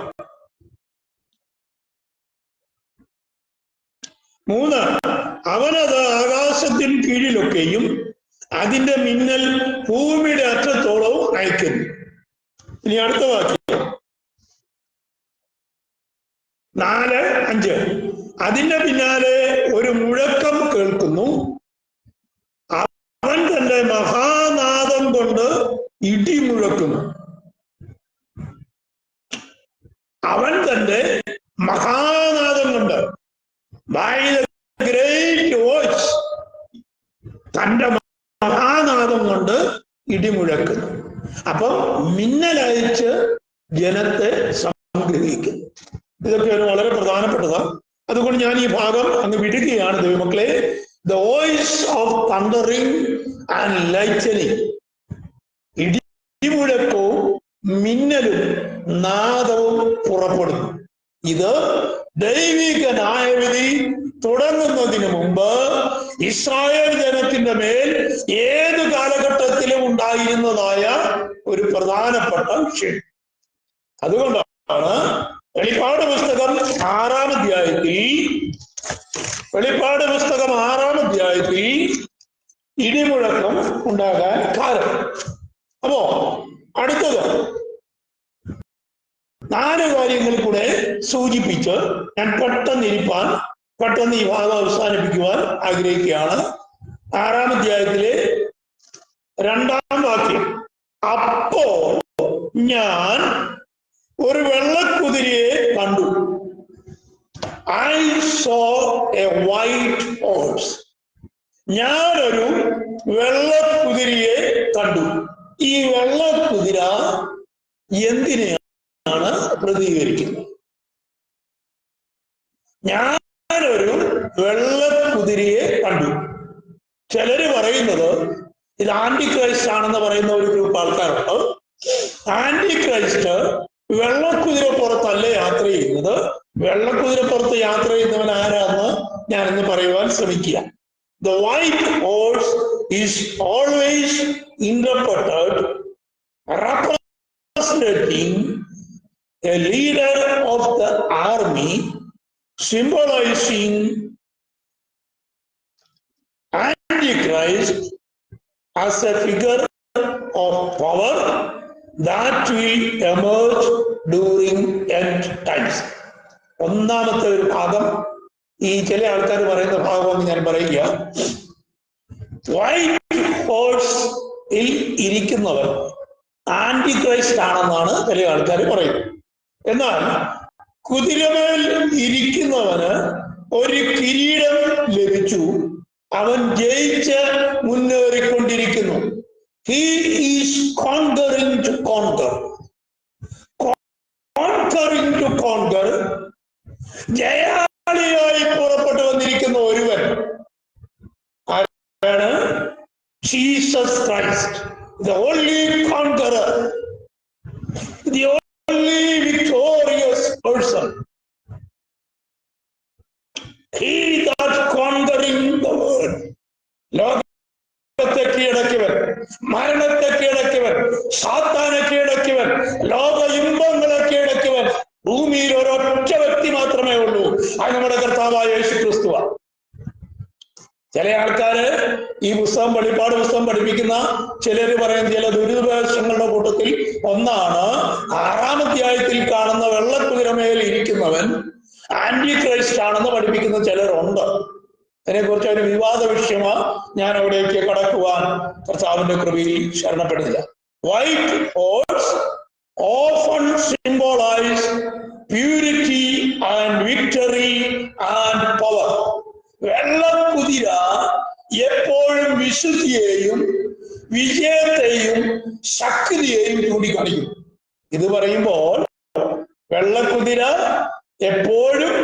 3, അവനത് ആകാശത്തിന് കീഴിലൊക്കെയും അതിന്റെ മിന്നൽ ഭൂമിയുടെ അറ്റത്തോളവും അയക്കുന്നു. ഇനി അടുത്ത വാക്യം 4, 5. അതിന്റെ പിന്നാലെ ഒരു മുഴക്കം കേൾക്കുന്നു, അവൻ തന്റെ മഹാനാദം കൊണ്ട് ഇടി മുഴക്കുന്നു. അവൻ തന്റെ മഹാനാദം കൊണ്ട്, by the great voice, തന്റെ മഹാനാദം കൊണ്ട് ഇടിമുഴക്കുന്നു. അപ്പം മിന്നലയച്ച് ജനത്തെ സംഗ്രഹിക്കുന്നു. ഇതൊക്കെ ഒരു വളരെ പ്രധാനപ്പെട്ടതാണ്. അതുകൊണ്ട് ഞാൻ ഈ ഭാഗം അങ്ങ് വിടുകയാണ് ദൈവമക്കളെ. The voice of thundering and lightning, ഇടിമുഴക്കവും മിന്നലും നാദവും പുറപ്പെടുന്നു. ഇത് ദൈവിക ന്യായവിധി തുടങ്ങുന്നതിന് മുമ്പ് ഇസ്രായേൽ ജനത്തിന്റെ മേൽ ഏത് കാലഘട്ടത്തിലും ഉണ്ടായിരുന്നതായ ഒരു പ്രധാനപ്പെട്ട വിഷയം. അതുകൊണ്ടാണ് വെളിപ്പാട് പുസ്തകം 6-ാം അധ്യായത്തിൽ ഇടിമുഴക്കം ഉണ്ടാകാൻ കാരണം. അപ്പോ അടുത്തത് 4 കാര്യങ്ങൾ കൂടെ സൂചിപ്പിച്ച് ഞാൻ പെട്ടെന്ന് ഈ ഭാഗം അവസാനിപ്പിക്കുവാൻ ആഗ്രഹിക്കുകയാണ്. 6-ാം അധ്യായത്തിലെ 2-ാം വാക്യം. അപ്പോൾ ഞാൻ ഒരു വെള്ളക്കുതിരയെ കണ്ടു. I saw a white horse. ഞാനൊരു വെള്ളക്കുതിരയെ കണ്ടു. ഈ വെള്ളക്കുതിര എന്തിനെയാണ് പ്രതികരിക്കുന്നത്? ഞാനൊരു വെള്ളക്കുതിരയെ കണ്ടു. ചിലര് പറയുന്നത് ഇത് ആന്റി ക്രൈസ്റ്റ് ആണെന്ന് പറയുന്ന ഒരു ഗ്രൂപ്പ് ആൾക്കാരുണ്ട്. ആന്റി ക്രൈസ്റ്റ് വെള്ളക്കുതിര പുറത്തല്ല യാത്ര ചെയ്യുന്നത്. വെള്ളക്കുതിര പുറത്ത് യാത്ര ചെയ്യുന്നവൻ ആരാന്ന് ഞാനിന്ന് പറയുവാൻ ശ്രമിക്കുക. The white horse is always interpreted representing a leader of the army, symbolizing Antichrist as a figure of power that will emerge during end times. ഒന്നാമത്തെ ഒരു ഭാഗം, ഈ ചില ആൾക്കാർ പറയുന്ന ഭാഗമെന്ന് ഞാൻ പറയുക. വൈറ്റ് ഹോഴ്സിൽ ഇരിക്കുന്നവൻ ആന്റി ക്രൈസ്റ്റ് ആണെന്നാണ് ചില ആൾക്കാർ പറയുന്നത്. എന്നാൽ കുതിരമേൽ ഇരിക്കുന്നവന് ഒരു കിരീടം ലഭിച്ചു. അവൻ ജയിച്ച് മുന്നേറിക്കൊണ്ടിരിക്കുന്നു. He is conquering to conquer. Conquering to conquer. ജയാളിയായി പുറപ്പെട്ടു വന്നിരിക്കുന്ന ഒരുവൻ ആരാണ്? Jesus Christ, the only conqueror, the only victorious person. He that conquering the world. ലോകത്തെ കീഴടക്കിയവൻ, മരണത്തെ കീഴടക്കിയവൻ, സാത്താനെ കീഴടക്കിയവൻ, ലോക ഇമ്പങ്ങളെ കീഴടക്കിയവൻ ഭൂമിയിൽ ഒരൊറ്റ വ്യക്തി മാത്രമേ ഉള്ളൂ. അത് നമ്മുടെ കർത്താവായ യേശു ക്രിസ്തുവാ. ചില ആൾക്കാര് ഈ പുസ്തകം, വെളിപ്പാട് പുസ്തകം പഠിപ്പിക്കുന്ന ചിലര് പറയുന്ന ചില ദുരിതവശങ്ങളുടെ കൂട്ടത്തിൽ ഒന്നാണ് 6-ാം അധ്യായത്തിൽ കാണുന്ന വെള്ളക്കുതിരമേൽ ഇരിക്കുന്നവൻ ആന്റി ക്രൈസ്റ്റ് ആണെന്ന് പഠിപ്പിക്കുന്ന ചിലരുണ്ട്. അതിനെക്കുറിച്ച് ഒരു വിവാദ വിഷയമാ. ഞാൻ അവിടേക്ക് കടക്കുവാൻ കർത്താവിന്റെ കൃപയിൽ ശരണപ്പെടുന്നില്ല. White horse often symbolize purity and victory and power. വെള്ളക്കുതിര എപ്പോഴും വിശുദ്ധിയെയും വിജയത്തെയും ശക്തിയെയും ചൂണ്ടിക്കാണിക്കും. ഇത് പറയുമ്പോൾ വെള്ളക്കുതിര എപ്പോഴും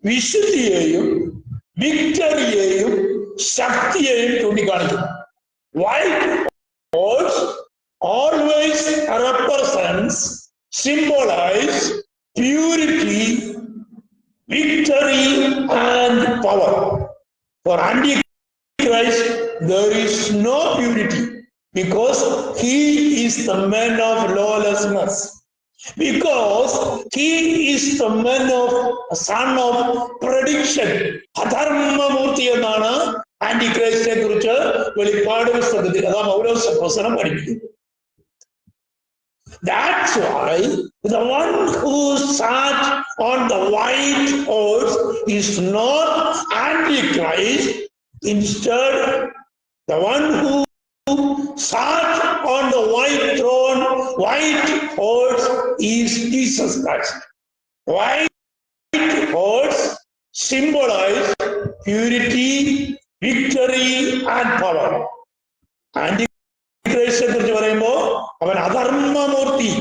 വിശുദ്ധിയെയും വിക്ടറിയെയും ശക്തിയെയും ചൂണ്ടിക്കാണിക്കും. White horse always represents, symbolize purity, victory and power. For Antichrist there is no purity, because he is the man of lawlessness, because he is the man of son of prediction. അധർമ്മമൂർത്തി എന്നാണ് ആന്റിക്രൈസ്റ്റിനെ കുറിച്ച് വെളിപ്പാട് പുസ്തകത്തിൽ അതാ പൗലോസ് അപ്പോസ്തലൻ പഠിപ്പിക്കുന്നു. That's why the one who sat on the white horse is not Antichrist. Instead, the one who sat on the white horse is Jesus Christ. White horse symbolize purity, victory and power. ആന്റിക്രൈസ്റ്റിനെ കുറിച്ച് പറയുമ്പോ അവൻ അധർമ്മമൂർത്തി.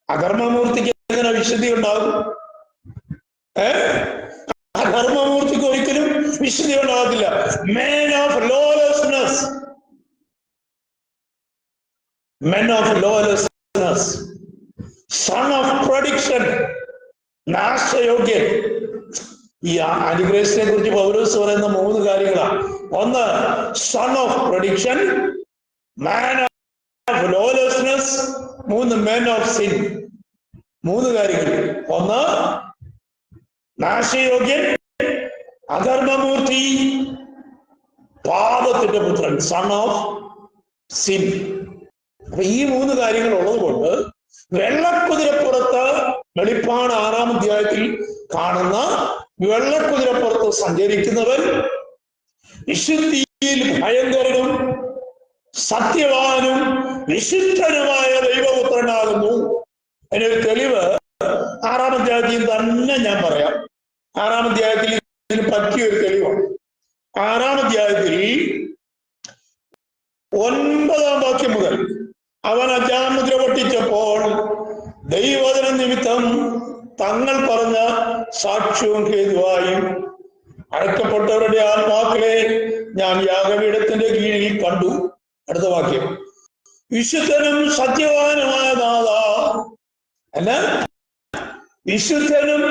അധർമ്മമൂർത്തിക്ക് എങ്ങനെ വിശുദ്ധി ഉണ്ടാകും? അധർമ്മമൂർത്തിക്ക് ഒരിക്കലും വിശുദ്ധി ഉണ്ടാകത്തില്ല. men of lawlessness, son of perdition, നാശയോഗ്യൻ. ഈ ആന്റിക്രൈസ്റ്റിനെ കുറിച്ച് പൗലോസ് പറയുന്ന 3 കാര്യങ്ങളാണ്. ഒന്ന്, son of perdition, man of lawlessness, 3 men of sin. 3 കാര്യങ്ങൾ. ഒന്ന്, നാശയോഗ്യൻ, അധർമ്മമൂർത്തി, പാപത്തിന്റെ പുത്രൻ, സൺ ഓഫ് സിൻ. അപ്പൊ ഈ 3 കാര്യങ്ങൾ ഉള്ളത് കൊണ്ട് വെള്ളക്കുതിരപ്പുറത്ത്, വെളിപ്പാട് 6-ാം അധ്യായത്തിൽ കാണുന്ന വെള്ളക്കുതിരപ്പുറത്ത് സഞ്ചരിക്കുന്നവൻ വിശുദ്ധിയിൽ ഭയങ്കരനും സത്യവാനും വിശുദ്ധനുമായ ദൈവപുത്രനാകുന്നു. അതിനൊരു തെളിവ് 6-ാം അധ്യായത്തിൽ തന്നെ ഞാൻ പറയാം. 6-ാം അധ്യായത്തിൽ ഇതിന് പറ്റിയൊരു തെളിവാണ്. 6-ാം അധ്യായത്തിൽ 9-ാം വാക്യം മുതൽ, അവൻ 5-ാം മുദ്ര പൊട്ടിച്ചപ്പോൾ ദൈവവചന നിമിത്തം തങ്ങൾ പറഞ്ഞ സാക്ഷ്യവും ഹേതുവായും അടക്കപ്പെട്ടവരുടെ ആത്മാക്കളെ ഞാൻ യാഗപീഠത്തിന്റെ കീഴിൽ കണ്ടു. അടുത്ത വാക്യം, വിശുദ്ധനും സത്യവാനുമായ നാഥ. എന്നാൽ വിശുദ്ധനും